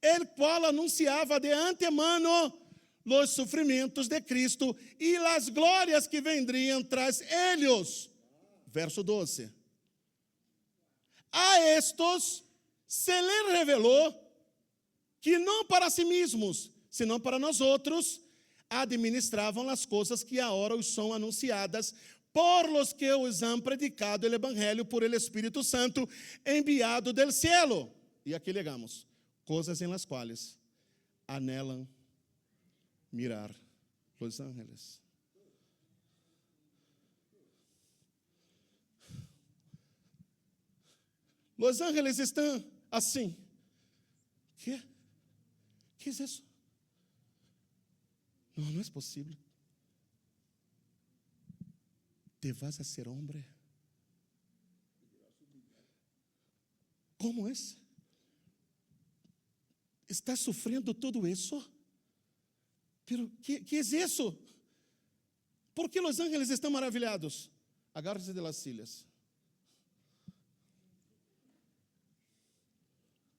el qual anunciava de antemano os sofrimentos de Cristo e as glórias que vendriam tras eles. Verso 12. A estes se lhe revelou que não para si mesmos, senão para nós outros, administravam as coisas que agora os são anunciadas por los que os han predicado o Evangelho por el Espírito Santo enviado del cielo. E aqui chegamos, coisas em las quais anelam mirar los ángeles. Los ángeles estão assim. ¿Qué? ¿Qué es eso? No, no es posible. ¿Te vas a ser hombre? ¿Cómo es? ¿Estás sufriendo todo eso? Pero, ¿qué es eso? ¿Por qué los ángeles están maravillados? Agárrese de las sillas.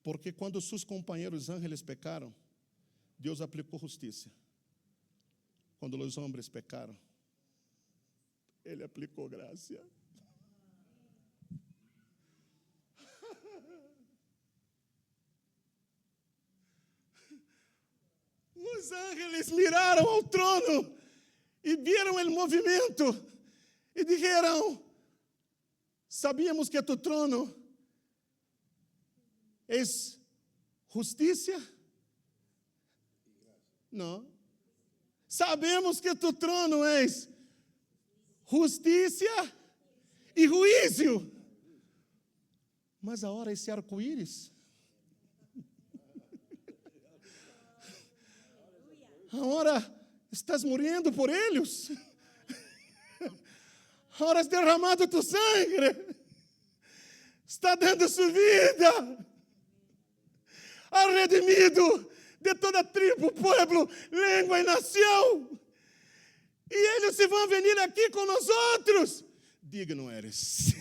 Porque quando seus companheiros ángeles pecaram, Deus aplicou justiça. Quando os homens pecaram, Ele aplicou graça. Os ángeles miraram ao trono e viram o movimento e disseram: sabíamos que tu trono é justiça? Não. Sabemos que tu trono é justiça e juízo. Mas agora esse arco-íris, agora estás morrendo por eles. Agora has derramado tu sangue. Está dando sua vida. Ha redimido de toda tribo, pueblo, língua e nação. E eles se vão venir aqui com nós outros. Digno eres.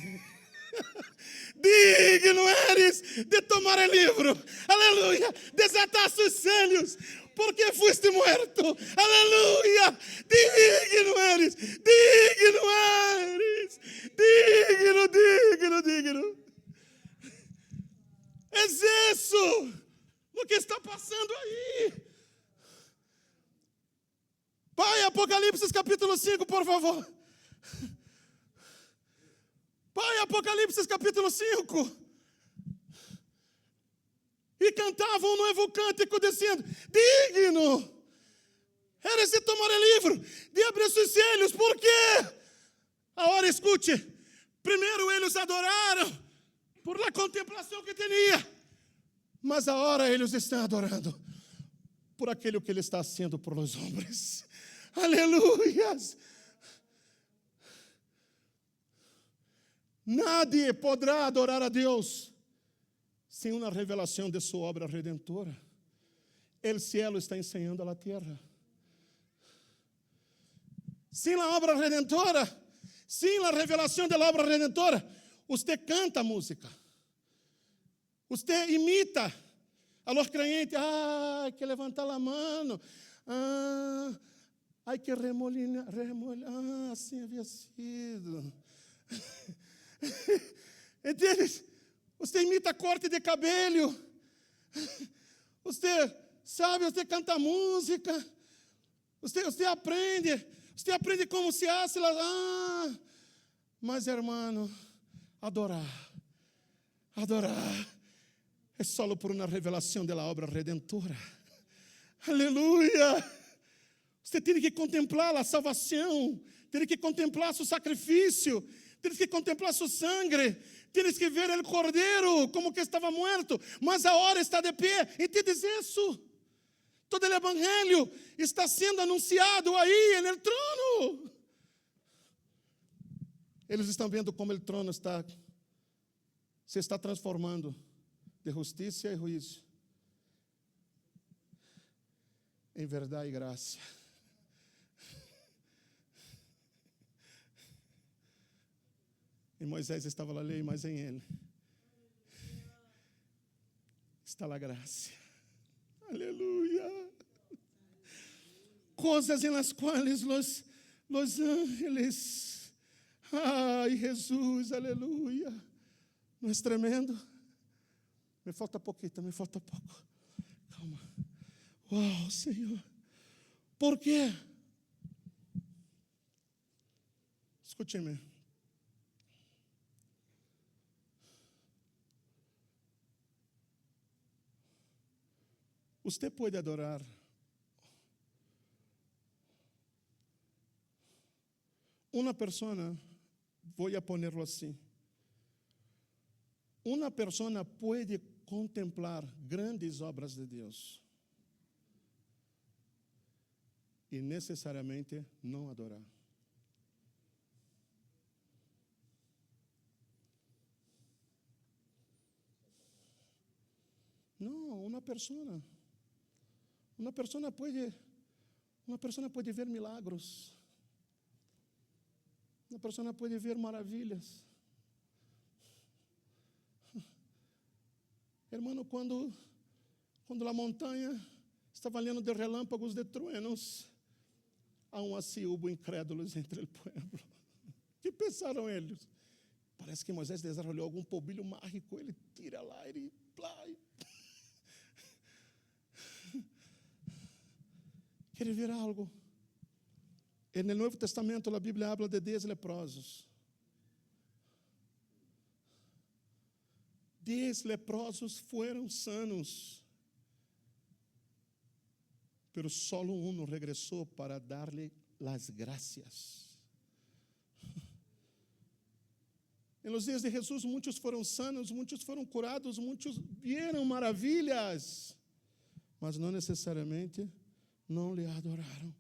Digno eres de tomar o livro. Aleluia. Desatar seus selhos. Porque fuiste muerto. Aleluia. Digno eres. Digno eres. Digno, digno, digno. É isso o que está passando aí. Pai, Apocalipse capítulo 5, por favor. Pai, Apocalipse capítulo 5. E cantavam um novo cântico dizendo: digno eres de tomar o livro, de abrir seus selhos. Por quê? Agora escute. Primeiro eles adoraram por la contemplação que tinha. Mas agora eles estão adorando por aquilo que Ele está fazendo por os homens. Aleluias! Nadie poderá adorar a Deus sem uma revelação de sua obra redentora. O cielo está ensinando a terra. Sem a obra redentora, sem a revelação da obra redentora, você canta música. Você imita a los creyentes. Que levantar a mão. Ai, que remolhar, assim havia sido. Entende? Você imita corte de cabelo. Você sabe, você canta música. Você aprende como se hace. Mas, irmão, adorar é só por uma revelação da obra redentora. Aleluia! Você tem que contemplar a salvação, tem que contemplar seu sacrifício, tem que contemplar sua sangue, tem que ver o cordeiro como que estava morto, mas agora está de pé. Entendes isso? Todo o evangelho está sendo anunciado aí no trono. Eles estão vendo como o trono se está transformando de justiça e juízo em verdade e graça. E Moisés estava na lei, mas em ele está a graça. Aleluia. Coisas em las quais los ángeles, ai Jesus, aleluia. Não é tremendo? Me falta pouquinho, me falta pouco. Calma. Uau, Senhor. Por quê? Escute-me. Você pode adorar uma pessoa, vou ponerlo assim. Uma pessoa pode contemplar grandes obras de Deus e necessariamente não adorar. Não, uma pessoa pode ver milagros. Uma pessoa pode ver maravilhas. Hermano, quando a montanha está valendo de relâmpagos, de truenos, aún assim houve incrédulos entre o povo. Que pensaram eles? Parece que Moisés desenvolveu algum polvilho mágico, ele tira lá, ele plá. Quer ver algo? No Novo Testamento, a Bíblia habla de 10 leprosos. 10 leprosos foram sanos, pero solo uno regressou para dar-lhe las gracias. Em los dias de Jesus, muitos foram sanos, muitos foram curados, muitos viram maravilhas, mas não necessariamente não lhe adoraram.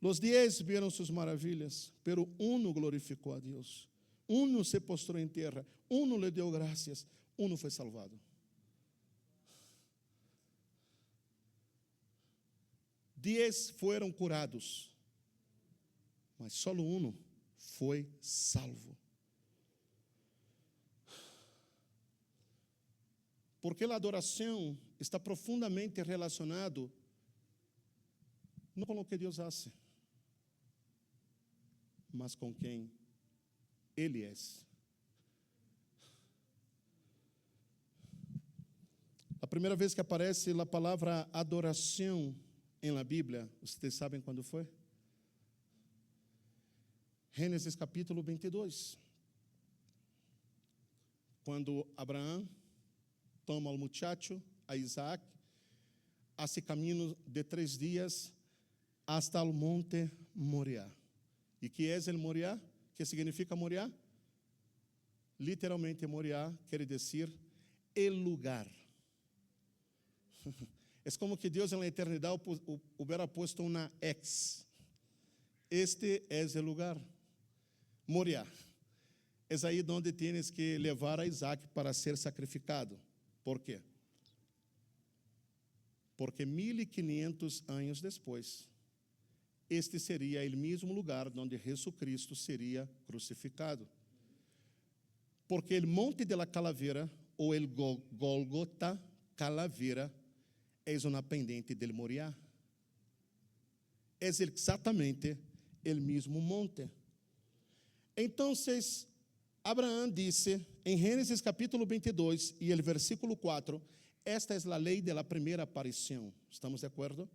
Los 10 viram suas maravilhas, pero uno glorificou a Deus. Uno se postrou em terra, uno lhe deu graças, uno foi salvado. 10 foram curados, mas só uno foi salvo. Porque a adoração está profundamente relacionado não com o que Deus faz, mas com quem Ele é. A primeira vez que aparece a palavra adoração em la Bíblia, vocês sabem quando foi? Gênesis capítulo 22. Quando Abraão toma o muchacho, a Isaac, hace caminho de 3 dias hasta o monte Moriá. E que é o Moriá? Que significa Moriá? Literalmente Moriá quer dizer el lugar. É como que Deus na eternidade hubiera puesto uma X. Este é o lugar. Moriá. É aí onde tienes que levar a Isaac para ser sacrificado. Por quê? Porque 1500 anos depois, este seria o mesmo lugar onde Jesus Cristo seria crucificado. Porque o monte de la calavera, ou el Gólgota, calavera, é uma pendente del Moriá. é exatamente o mesmo monte. Então, Abraão disse, em Gênesis capítulo 22 e el versículo 4, esta é a lei da primeira aparição. ¿Estamos de acordo?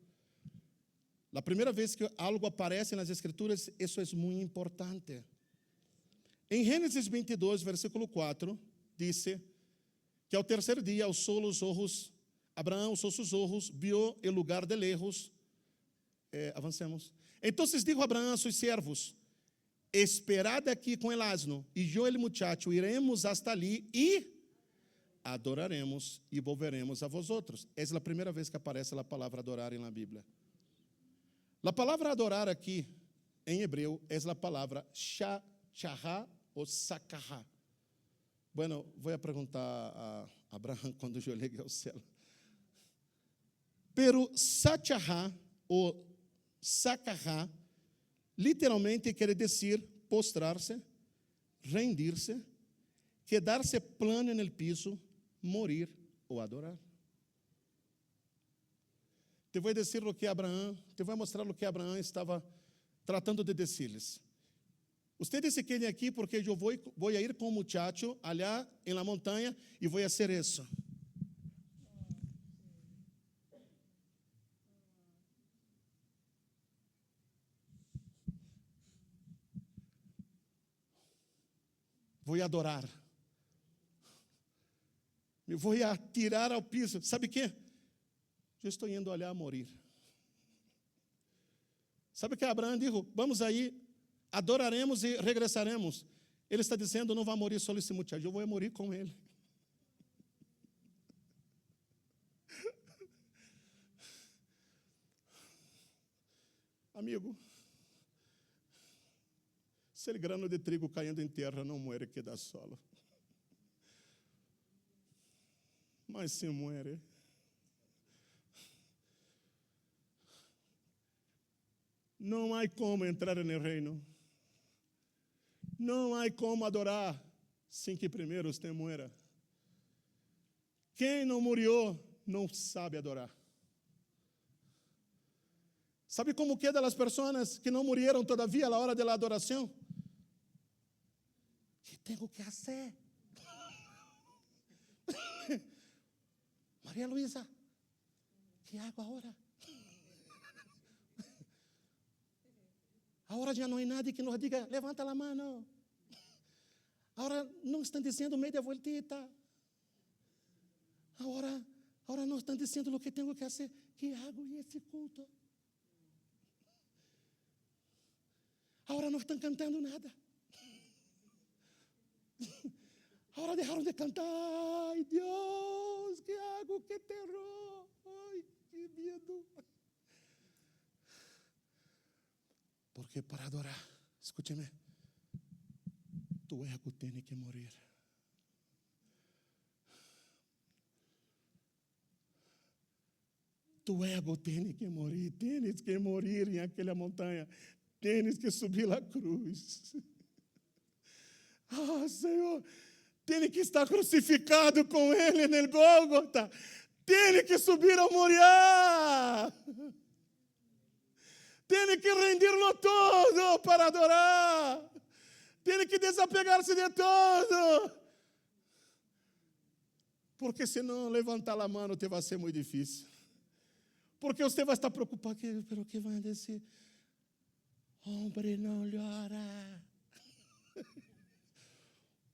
A primeira vez que algo aparece nas Escrituras, isso é muito importante. Em Gênesis 22, versículo 4, disse que ao terceiro dia Abraão alçou seus olhos, viu o lugar de lejos. Avancemos. Então dijo Abraão a seus servos: esperad aqui com el asno, e eu e o muchacho iremos hasta ali e adoraremos e volveremos a vosotros. Essa é a primeira vez que aparece a palavra adorar na Bíblia. A palavra adorar aqui, em hebreu, é a palavra shachá ou sakahá. Bueno, vou perguntar a Abraão quando eu chegue ao céu. Pero shachá ou sakahá literalmente quer dizer postrar-se, rendir-se, quedar-se plano no piso, morir ou adorar. Te vou mostrar o que Abraão estava tratando de dizer-lhes. Ustedes se quedem aqui porque eu vou ir com o muchacho allá en la montanha e vou fazer isso. Vou adorar. Me vou atirar ao piso. Sabe o quê? Eu estou indo olhar a morir. Sabe o que Abraão disse? Vamos aí, adoraremos e regressaremos. Ele está dizendo, não vai morrer só esse muchacho, eu vou morrer com ele. Amigo, se o grano de trigo caindo em terra não muere, queda solo. Mas se muere. Não há como entrar no reino. Não há como adorar sem que primeiro você muera. Quem não morreu não sabe adorar. Sabe como queda as pessoas que não morreram todavia na hora da adoração? Que tenho que fazer? Maria Luísa, que hago agora? Agora já não há nada que nos diga, levanta a mão. Agora não estão dizendo meia voltita. Agora não estão dizendo o que tenho que fazer. Que hago esse culto? Agora não estão cantando nada. Agora deixaram de cantar. Ai, Deus, que hago, que terror. Ai, que medo. Porque para adorar, escute-me, tu ego tem que morrer. Tu ego tem que morrer. Tens que morir em aquela montanha. Tens que subir a cruz. Ah, Senhor, tem que estar crucificado com Ele no Gólgota. Tem que subir ao Moriá. Tem que rendir-lo todo para adorar. Tem que desapegar-se de todo. Porque se não levantar a mão, te vai ser muito difícil. Porque você vai estar preocupado, pero que vai dizer? Homem não llora.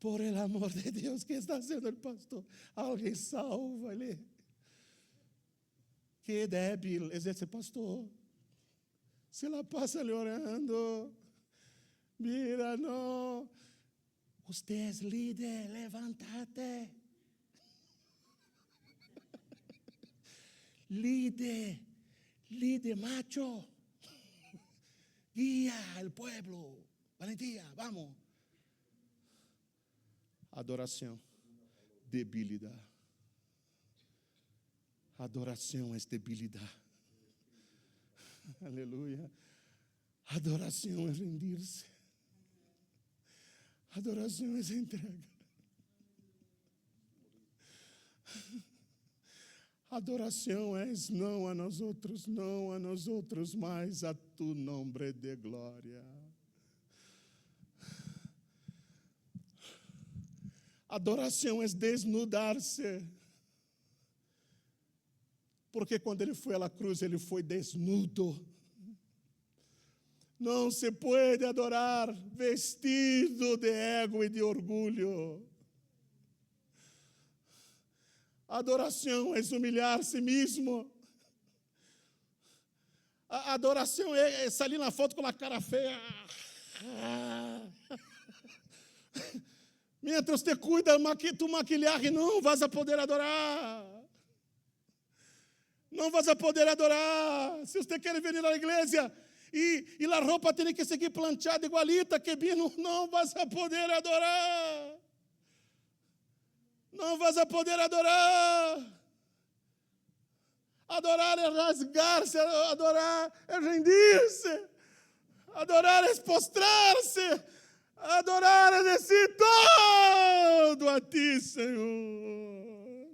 Por el amor de Deus, que está sendo o pastor? Alguém salva-lhe. Que débil é esse pastor. Se la passa orando. Mira, não. Usted es líder, levántate. Líder macho. Guía al pueblo. Valentía, vamos. Adoração, debilidade. Adoração é debilidade. Aleluia. Adoração é rendir-se. Adoração é entrega. Adoração é não a nós outros, mas a tu nome de glória. Adoração é desnudar-se. Porque quando ele foi à cruz, ele foi desnudo. Não se pode adorar vestido de ego e de orgulho. Adoração é humilhar a si mesmo. A adoração é sair na foto com a cara feia. Mientras te cuida tu maquilhagem, não vas a poder adorar. Não vas a poder adorar. Se você quer vir à igreja e a roupa tem que seguir planchada igualita que vino, não vas a poder adorar. Não vas a poder adorar. Adorar é rasgar-se, adorar é rendir-se, adorar é postrar-se, adorar é dizer todo a ti, Senhor.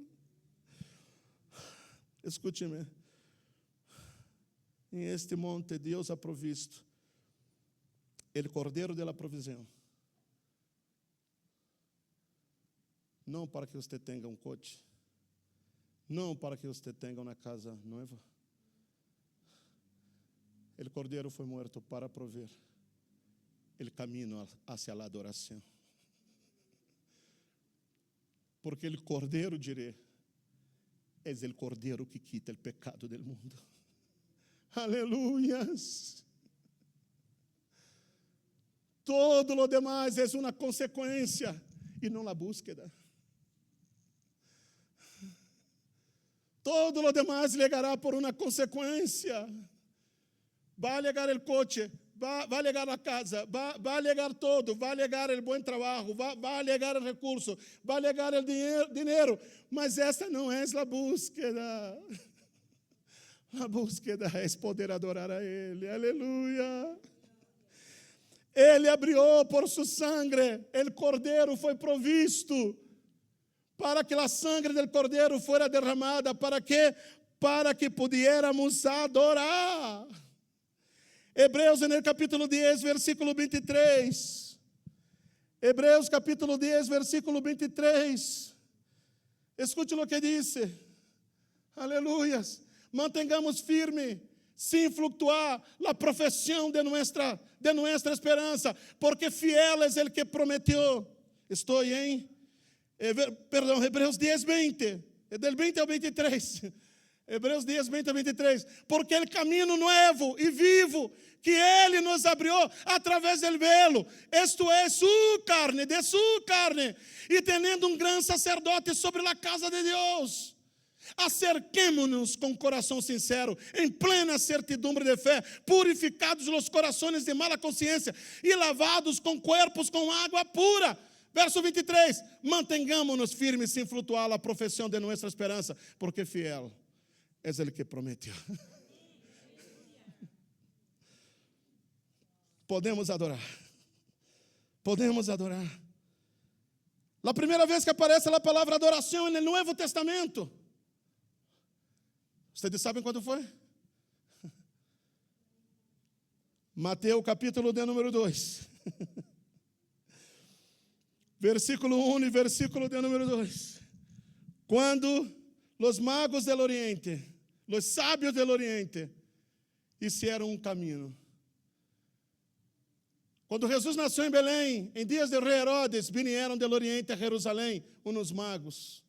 Escute-me. Em este monte Deus ha provisto o cordeiro da provisão. Não para que você tenha um coche, não para que você tenha uma casa nova. O cordeiro foi morto para prover o caminho hacia a adoração. Porque o cordeiro, direi, é o cordeiro que quita o pecado do mundo. Aleluias. Todo lo demais é uma consequência e não a búsqueda. Todo lo demais llegará por uma consequência. Vai llegar o coche, vai llegar a casa, vai llegar todo, vai llegar o bom trabalho, vai llegar o recurso, vai llegar o dinheiro, mas essa não é a búsqueda. A búsqueda é poder adorar a Ele. Aleluia. Ele abriu por sua sangue, o cordeiro foi provisto para que a sangue do cordeiro fosse derramada, para que pudiéramos adorar. Hebreus, no capítulo 10, versículo 23. Hebreus, capítulo 10, versículo 23. Escute o que disse. Aleluias. Mantengamos firme, sem fluctuar, a profissão de nossa esperança, porque fiel é ele que prometeu. Estou em Hebreus 10, 20. É del 20 ao 23. Hebreus 10, 20 ao 23. Porque o caminho novo e vivo que Ele nos abriu através do velo, isto é, sua carne, de sua carne, e tendo um grande sacerdote sobre a casa de Deus. Acerquemo-nos com coração sincero, em plena certidumbre de fé, purificados os corações de mala consciência e lavados com corpos com água pura. Verso 23, mantengamos-nos firmes sem flutuar a profissão de nossa esperança, porque fiel é Ele que prometeu. Podemos adorar. Podemos adorar. A primeira vez que aparece a palavra adoração no Novo Testamento, vocês sabem quando foi? Mateus capítulo de número 2. Versículo 1 e versículo de número 2. Quando os magos del Oriente, os sábios del Oriente, hicieron um caminho. Quando Jesus nasceu em Belém, em dias de rei Herodes, vieram del Oriente a Jerusalém uns magos,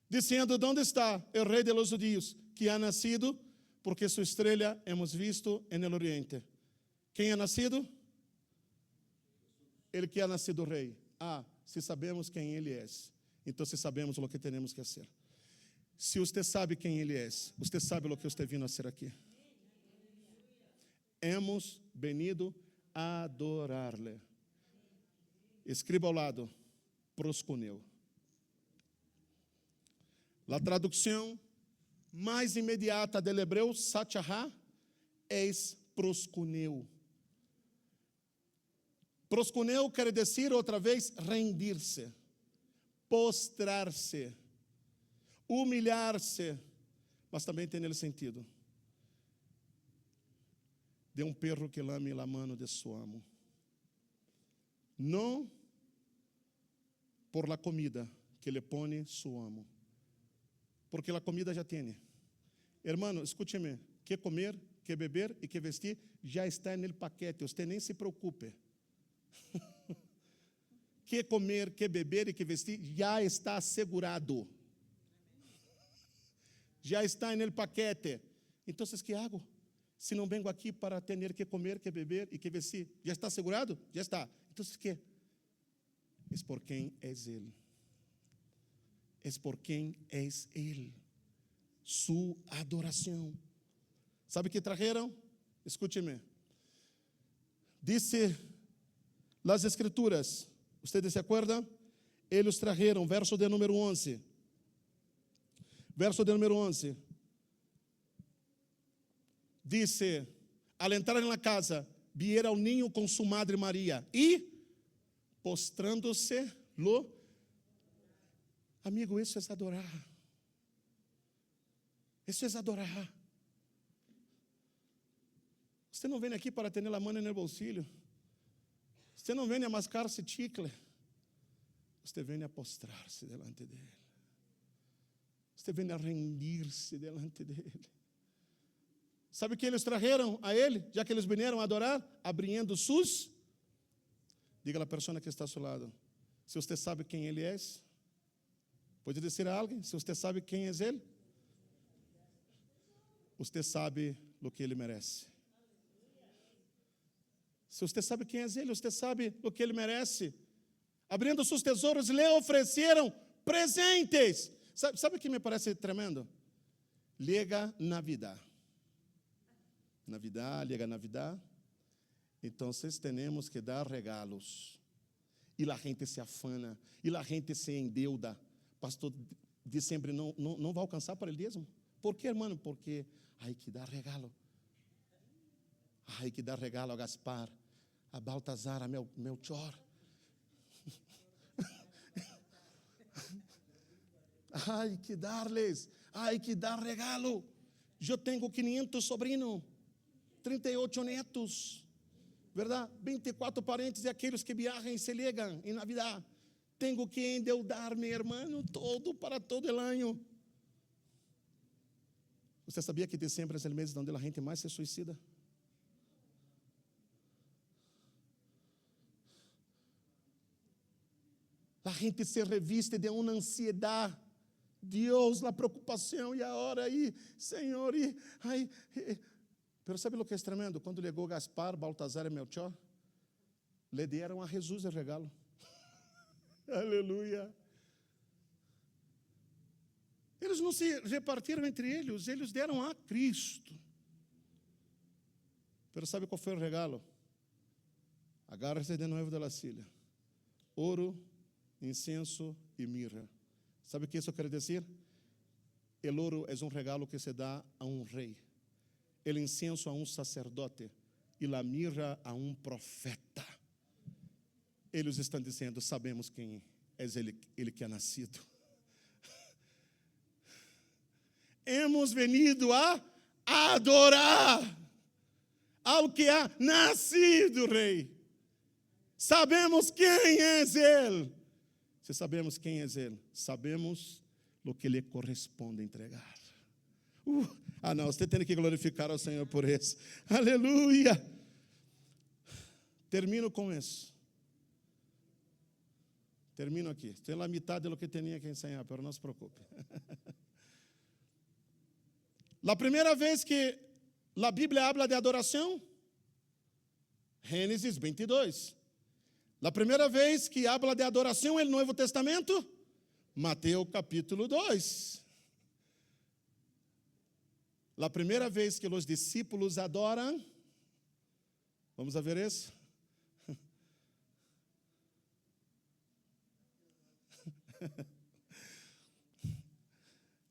dizendo: ¿Dónde está o rei de los judíos, que ha nascido? Porque sua estrela hemos visto en el Oriente. Quem ha nascido? Ele que ha nascido rei. Se sabemos quem ele é, então sabemos o que temos que fazer. Se você sabe quem ele é, você sabe o que você vindo a ser aqui. Hemos venido a adorar-lhe. Escriba ao lado, proscuneu. A tradução mais imediata do hebreu, satchahá, é proscuneu. Proscuneu quer dizer, outra vez, rendir-se, postrar-se, humilhar-se, mas também tem el sentido de um perro que lame a mão de seu amo. Não por la comida que le pone su amo, porque la comida já tem. Hermano, escúcheme, que comer, que beber e que vestir já está no paquete, você nem se preocupe. Que comer, que beber e que vestir já está assegurado. Já está no paquete. Então, que hago? Se não vengo aqui para ter que comer, que beber e que vestir, já está assegurado? Já está. Então, que? É por quem é Ele. É por quem é Ele. Sua adoração. ¿Sabe o que trajeron? Escúcheme. Dice las Escrituras, ¿ustedes se acuerdan? Eles trajeron, verso de número 11. Verso de número 11. Dice, al entrar en la casa, viera un niño con su madre María y postrándose, amigo, isso é adorar. Isso é adorar. Você não vem aqui para ter a mão no bolsillo. Você não vem a mascar-se chicle. Você vem a postrar-se delante dele. Você vem a rendir-se delante dele. Sabe o que eles trajeram a ele, já que eles vieram a adorar? Abrindo sus. Diga a pessoa que está ao seu lado. Se você sabe quem ele é, pode dizer a alguém, se você sabe quem é ele, você sabe o que ele merece. Se você sabe quem é ele, você sabe o que ele merece. Abrindo seus tesouros, lhe ofereceram presentes. Sabe o que me parece tremendo? Llega Navidad. Llega Navidad. Então, temos que dar regalos. E a gente se afana. E a gente se endeuda. Pastor de sempre não vai alcançar para o dízimo. Por quê, irmão? Porque há que dar regalo. Há que dar regalo a Gaspar, a Baltazar, a Melchor. Há que dar-lhes. Há que dar regalo. Eu tenho 500 sobrinos, 38 netos, verdade? 24 parentes e aqueles que viajam e se ligam em Navidad. Tenho que endeudar meu irmão todo para todo o ano. Você sabia que dezembro é o mês onde a gente mais se suicida? A gente se reviste de uma ansiedade. Deus, a preocupação, e agora aí, Senhor, e aí. Mas sabe o que é tremendo? Quando chegou Gaspar, Baltazar e Melchor, lhe deram a Jesus o regalo. Aleluia. Eles não se repartiram entre eles, eles deram a Cristo. Mas sabe qual foi o regalo? Agarre-se de novo da silla. Ouro, incenso e mirra. Sabe o que isso quer dizer? O ouro é um regalo que se dá a um rei. O incenso a um sacerdote. E a mirra a um profeta. Eles estão dizendo, sabemos quem é ele que é nascido. Hemos venido a adorar ao que ha nascido rei. Sabemos quem é ele. Se sabemos quem é ele, sabemos o que lhe corresponde entregar. Não, você tem que glorificar ao Senhor por isso. Aleluia. Termino com isso. Termino aqui. Tenho a metade do que tinha que ensinar, mas não se preocupe. A primeira vez que a Bíblia habla de adoração, Gênesis 22. A primeira vez que habla de adoração no Novo Testamento, Mateus capítulo 2. A primeira vez que os discípulos adoram, vamos a ver isso?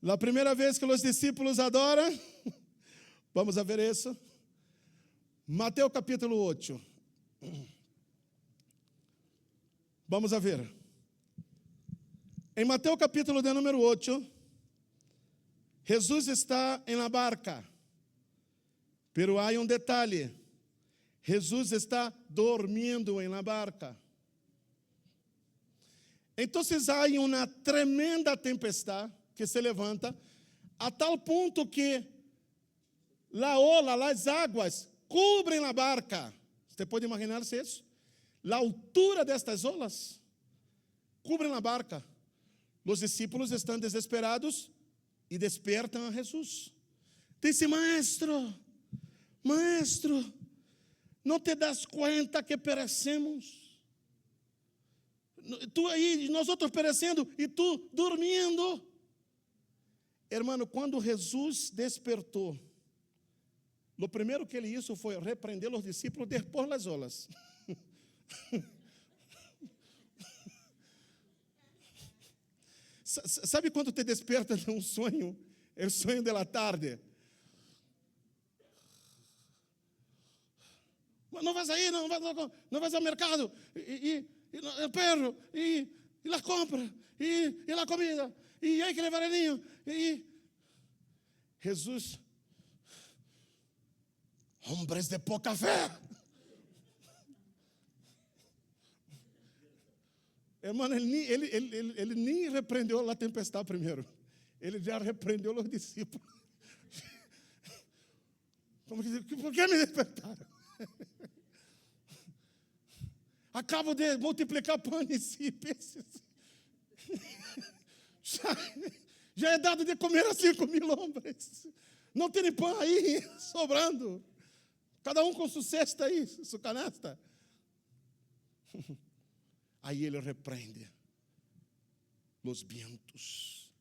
A primeira vez que os discípulos adoram, vamos a ver isso? Mateus capítulo 8. Vamos a ver. Em Mateus capítulo de número 8, Jesus está em la barca, pero hay un detalle. Jesus está dormindo em la barca. Então, há uma tremenda tempestade que se levanta, a tal ponto que a ola, as águas, cobrem a barca. Você pode imaginar-se isso? A altura destas olas cobrem a barca. Os discípulos estão desesperados e despertam a Jesus. Dizem: Maestro, não te das conta que perecemos? Tu aí, nós outros perecendo e tu dormindo. Hermano, quando Jesus despertou, o primeiro que ele hizo foi repreender os discípulos depois das olas. Sabe quando te desperta de um sonho? É o sonho da tarde. Não vai sair, não vai ao mercado. El perro, y las compras, y la comida, y hay que levar el niño. Y Jesús, hombres de poca fé. Hermano, ele nem repreendeu a tempestade primeiro. Ele já repreendeu os discípulos. Como que, por que me despertaram? Acabo de multiplicar pães e peixes. Já é dado de comer a 5.000 homens. Não tem pão aí sobrando. Cada um com sua cesta aí, sua canasta. Aí ele repreende os ventos.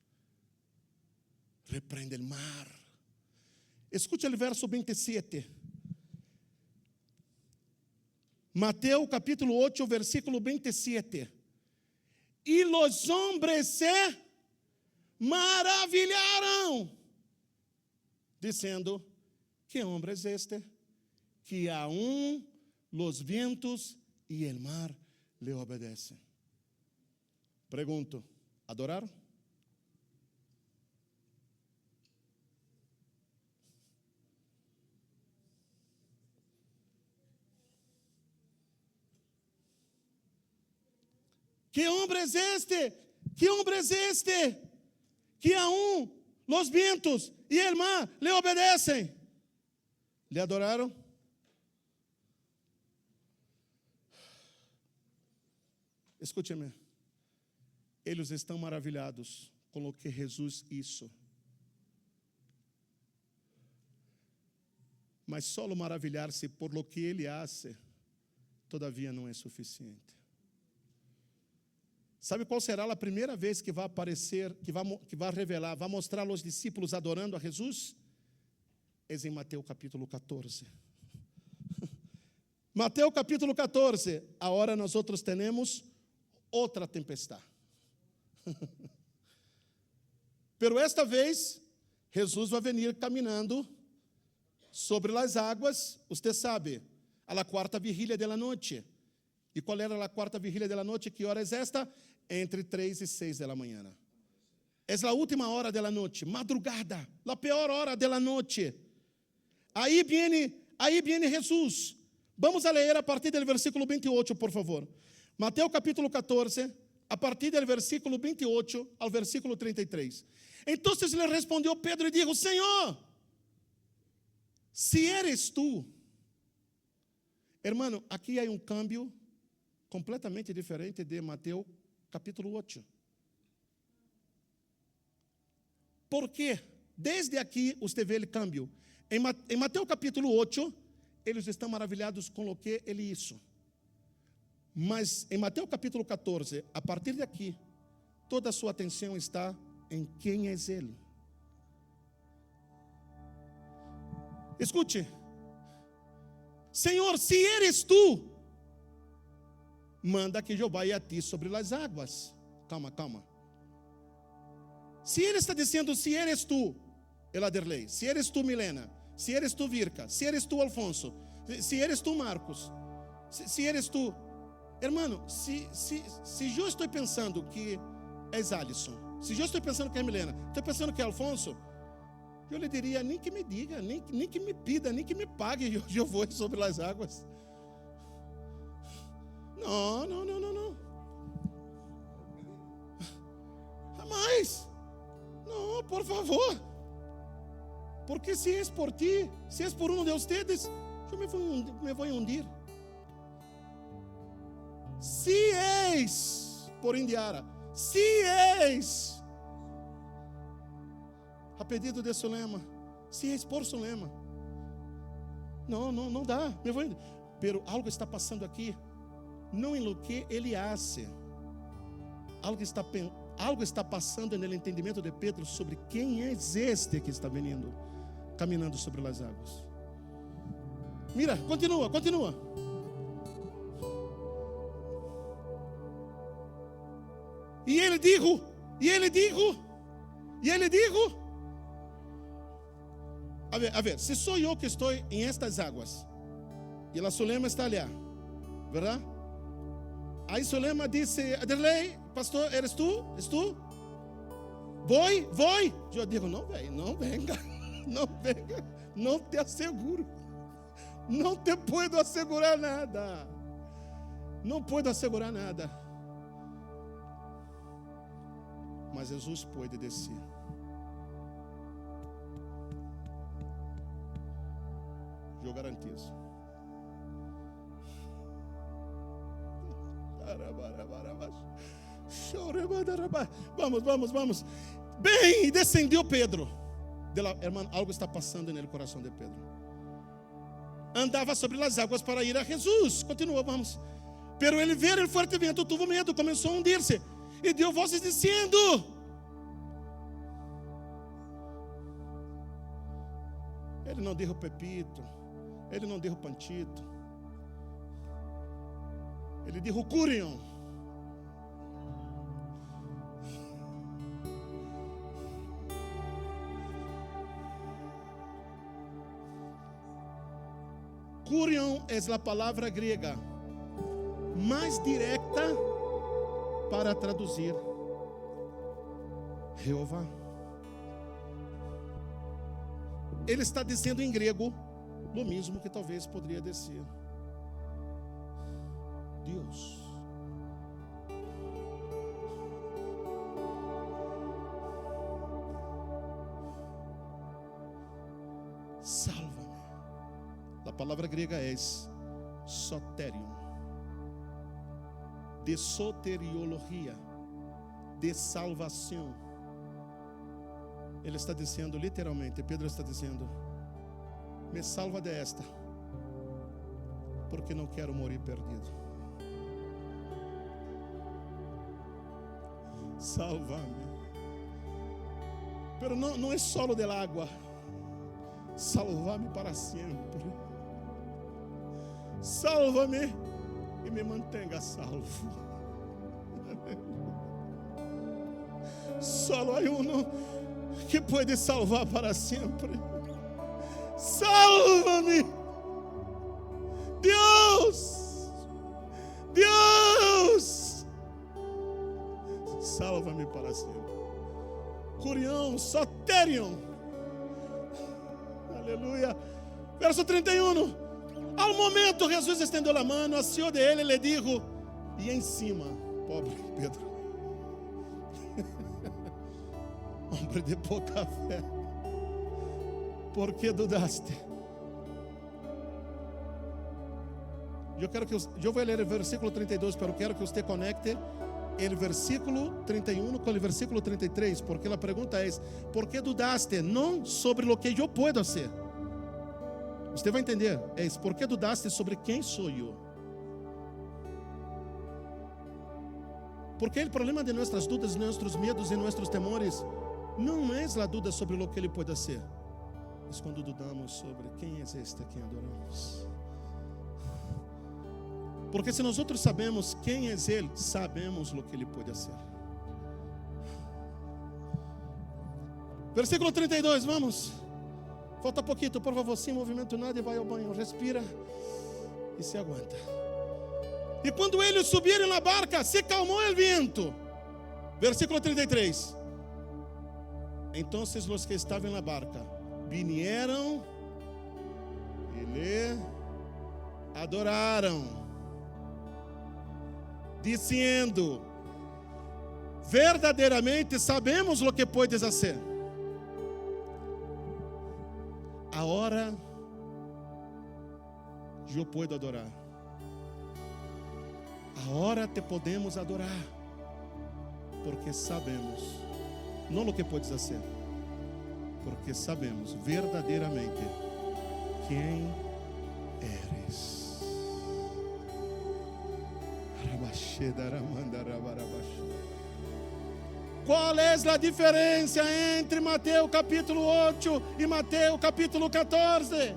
Repreende o mar. Escute o verso 27. Mateus capítulo 8, versículo 27. E os homens se maravilharam, dizendo: que homem é este, que aún los vientos e el mar le obedecem. Pergunto: adoraram? Que homem é este? Que homem é este? Que aún los vientos e el mar le obedecem. Le adoraram? Escute-me. Eles estão maravilhados com o que Jesus hizo. Mas só maravilhar-se por lo que ele hace, todavia não é suficiente. Sabe qual será a primeira vez que vai aparecer, que vai revelar, vai mostrar aos discípulos adorando a Jesus? É em Mateus capítulo 14. Mateus capítulo 14. Agora nós outros temos outra tempestade. Pero esta vez, Jesus vai vir caminhando sobre as águas, você sabe, a la quarta vigília da noite. E qual era a quarta vigília da noite? Que hora é esta? Entre 3 e 6 da manhã. É a última hora da noite, madrugada, a pior hora da noite. Aí viene Jesus. Vamos a ler a partir do versículo 28, por favor. Mateus capítulo 14, a partir do versículo 28 ao versículo 33. Então lhe respondeu Pedro e disse: Senhor, se eres tu. Hermano, aqui há um câmbio completamente diferente de Mateus capítulo 8. Porque desde aqui você vê o câmbio. Em Mateus capítulo 8, eles estão maravilhados com o que ele hizo. Mas em Mateus capítulo 14, a partir de aqui, toda a sua atenção está em quem é ele. Escute. Senhor, se eres tu, manda que eu vá a ti sobre as águas. Calma. Se ele está dizendo, se eres tu, Eladerley, se eres tu, Milena, se eres tu, Virka, se eres tu, Alfonso, se eres tu, Marcos, se eres tu, hermano, se eu estou pensando que és Alisson, se eu estou pensando que é Milena, estou pensando que é Alfonso, eu lhe diria, nem que me diga, nem que me pida, nem que me pague, eu vou sobre as águas. Não. Jamais. Não, por favor. Porque se é por ti, se é por um de ustedes, eu me vou hundir. Se és, por Indiara, se és, a pedido de Sulema, se és por Sulema, não dá, me vou hundir. Pero algo está passando aqui, não em lo que ele hace, algo está passando no entendimento de Pedro sobre quem é este que está vindo, caminhando sobre as águas. Mira, continua. E ele dijo, a ver, se sou eu que estou em estas águas, e a Sulema está ali, verdade? Aí Sulema disse, Aderley, pastor, eres tu? Voy. Eu digo, não venga, não te asseguro, não te puedo assegurar nada, Mas Jesus pode descer. Eu garantizo. Vamos. Bem, descendeu Pedro. Irmão, algo está passando no coração de Pedro. Andava sobre as águas para ir a Jesus. Continua, vamos. Pero ele ver o forte vento, teve medo, começou a hundir-se. E deu vozes dizendo: ele não deu Pepito, ele não deu Pantito, ele deu Curion. Curion é a palavra grega mais direta para traduzir Jeová. Ele está dizendo em grego o mesmo que talvez poderia dizer Deus. Salva-me. A palavra grega é soterion, de soteriologia, de salvação. Ele está dizendo literalmente, Pedro está dizendo: me salva desta, porque não quero morrer perdido. Salva-me. Pero não é solo del água. Salva-me para sempre. Salva-me e me mantenha salvo. Solo hay uno que pode salvar para sempre. Salva-me, Deus, salva-me para sempre. Curião, soterion. Aleluia. Verso 31. Ao momento, Jesus estendeu a mão, asió de ele e lhe dijo, e em cima, pobre Pedro, homem de pouca fé, ¿por que dudaste? Eu vou ler o versículo 32, pero quero que você conecte o versículo 31 com o versículo 33, porque a pergunta é: ¿por que dudaste? Não sobre o que eu posso fazer. Você vai entender, por que dudaste sobre quem sou eu? Porque o problema de nossas dúvidas, nossos medos e nossos temores não é a dúvida sobre o que ele pode ser, é quando dudamos sobre quem é este a quem adoramos. Porque se nós outros sabemos quem é ele, sabemos o que ele pode ser. Versículo 32, vamos. Falta pouquinho, por favor, sem movimento nada, e vai ao banho, respira e se aguanta. E quando eles subiram na barca, se calmou o vento. Versículo 33. Então os que estavam na barca vinieron y le adoraron, diciendo: verdadeiramente sabemos lo que puedes hacer. Agora eu puedo adorar. Agora te podemos adorar, porque sabemos, não o que puedes fazer, porque sabemos verdadeiramente quem eres. Qual é a diferença entre Mateus capítulo 8 e Mateus capítulo 14?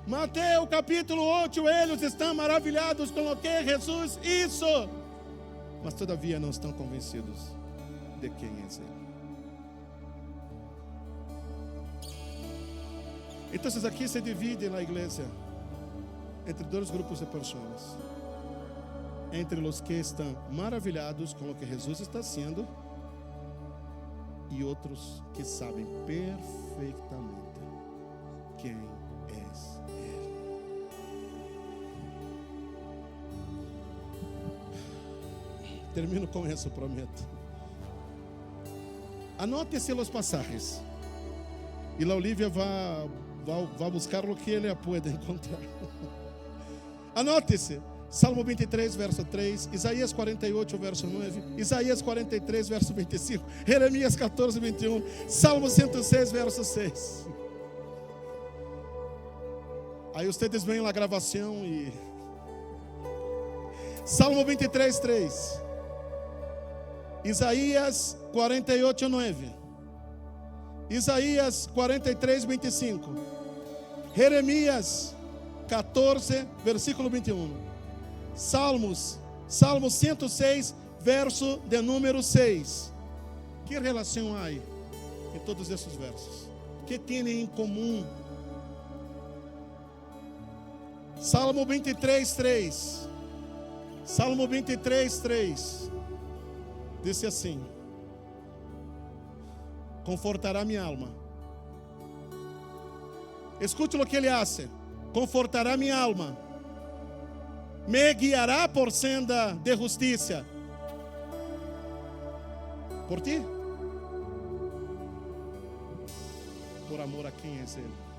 Mateus capítulo 8, eles estão maravilhados com o que Jesus hizo, mas todavia não estão convencidos de quem é Ele. Então, aqui se divide na igreja entre dois grupos de pessoas: entre os que estão maravilhados com o que Jesus está fazendo e outros que sabem perfeitamente quem é Ele. Termino com isso, prometo. Anote-se os passagens e a Olivia vai buscar o que ele pode encontrar. Anote-se: Salmo 23, verso 3, Isaías 48, verso 9, Isaías 43, verso 25, Jeremias 14, 21, Salmo 106, verso 6. Aí vocês veem a gravação e... Salmo 23, 3, Isaías 48, 9, Isaías 43, 25, Jeremias 14, versículo 21, Salmo 106, verso de número 6. Que relação há em todos esses versos? Que têm em comum? Salmo 23, 3. Salmo 23, 3. Diz assim: confortará minha alma. Escute o que ele hace: confortará minha alma, me guiará por senda de justiça. Por ti? Por amor a quem é Ele?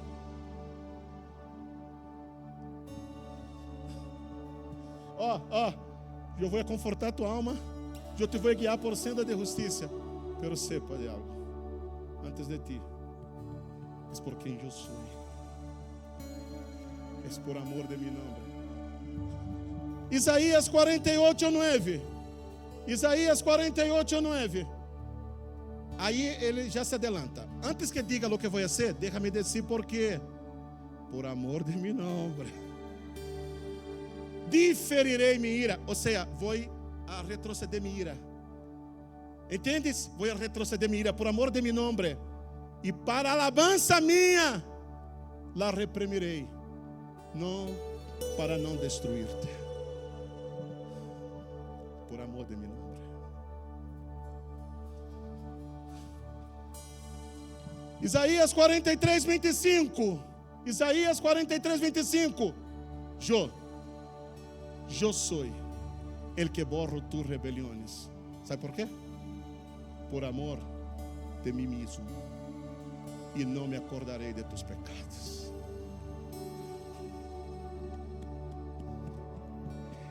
Eu vou confortar tua alma, eu te vou guiar por senda de justiça. Pero sepa de algo: antes de ti, é por quem eu sou, é por amor de meu nome. Isaías 48, 9. Isaías 48, 9. Aí ele já se adelanta. Antes que diga o que vou fazer, déjame dizer por quê. Por amor de meu nome, diferirei minha ira. Ou seja, vou a retroceder minha ira. Entendes? Vou a retroceder minha ira por amor de meu nome. E para alabança minha, la reprimirei. Não para não destruir-te. Por amor de meu nome. Isaías 43, 25. Isaías 43, 25. Eu sou el que borro tus rebeliones. ¿Sabe por quê? Por amor de mim mesmo. E não me acordarei de tus pecados.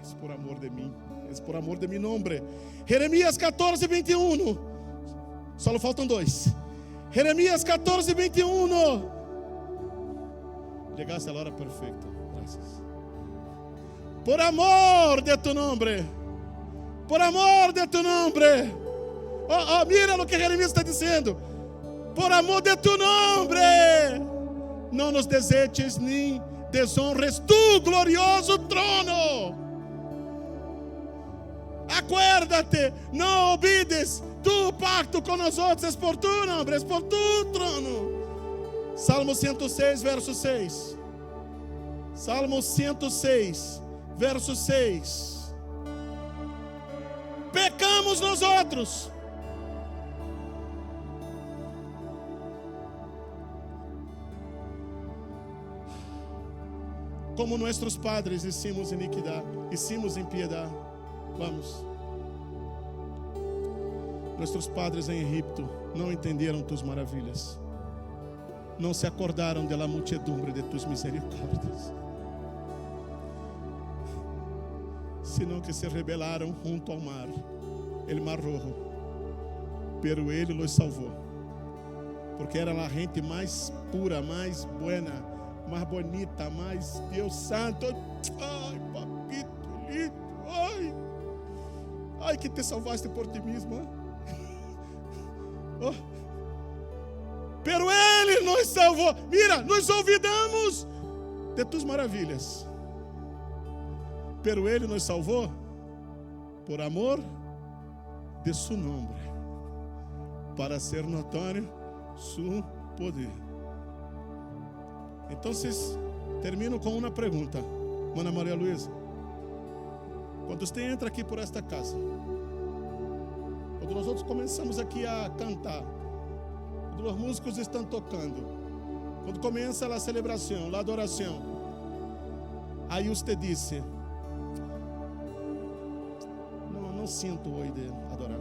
É por amor de mim. É por amor de meu nome. Jeremias 14, 21. Só faltam dois. Jeremias 14, 21. Chegaste a hora perfeita. Graças. Por amor de tu nome. Por amor de tu nome. Mira o que Jeremias está dizendo. Por amor de tu nome. Não nos deseches nem desonres tu glorioso trono. Acuérdate, não olvides tu pacto com nós outros, é por tu nome, é por tu trono. Salmo 106, verso 6. Salmo 106, verso 6. Pecamos nós outros. como nossos padres hicimos iniquidade, hicimos impiedade. Vamos. Nossos padres em Egipto não entenderam tus maravilhas, não se acordaram da multidumbre de tus misericórdias, senão que se rebelaram junto ao mar, el mar rojo, pero ele los salvou, porque era a gente mais pura, mais buena, mais bonita, mais Deus santo. Ai, papito lindo, ai, que te salvaste por ti mesmo, oh. Pero ele nos salvou. Mira, nos olvidamos de tus maravilhas, pero ele nos salvou por amor de su nombre, para ser notório su poder. Então, termino com uma pergunta, Mana Maria Luísa. Quando você entra aqui por esta casa, quando nós outros começamos aqui a cantar, quando os músicos estão tocando, quando começa a celebração, a adoração, aí você disse: não sinto hoje de adorar.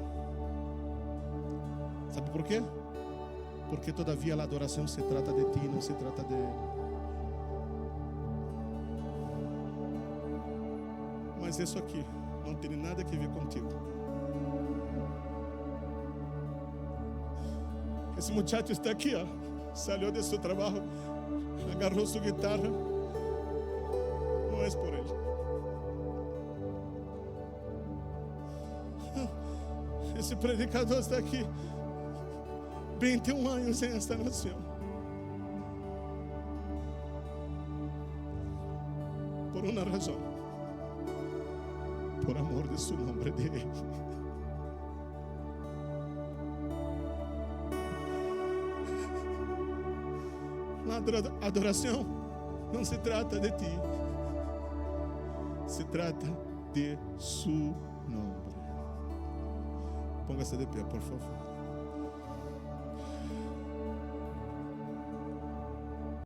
Sabe por quê? Porque todavia a adoração se trata de ti, não se trata de ele. Mas isso aqui não tem nada a ver contigo. Esse muchacho está aqui, ó, saiu de seu trabalho, agarrou sua guitarra. Não é por ele. Esse predicador está aqui 21 anos em esta nação, por uma razão, por amor de su nome dele. A adoração não se trata de ti, se trata de su nome. Póngase de pé, por favor.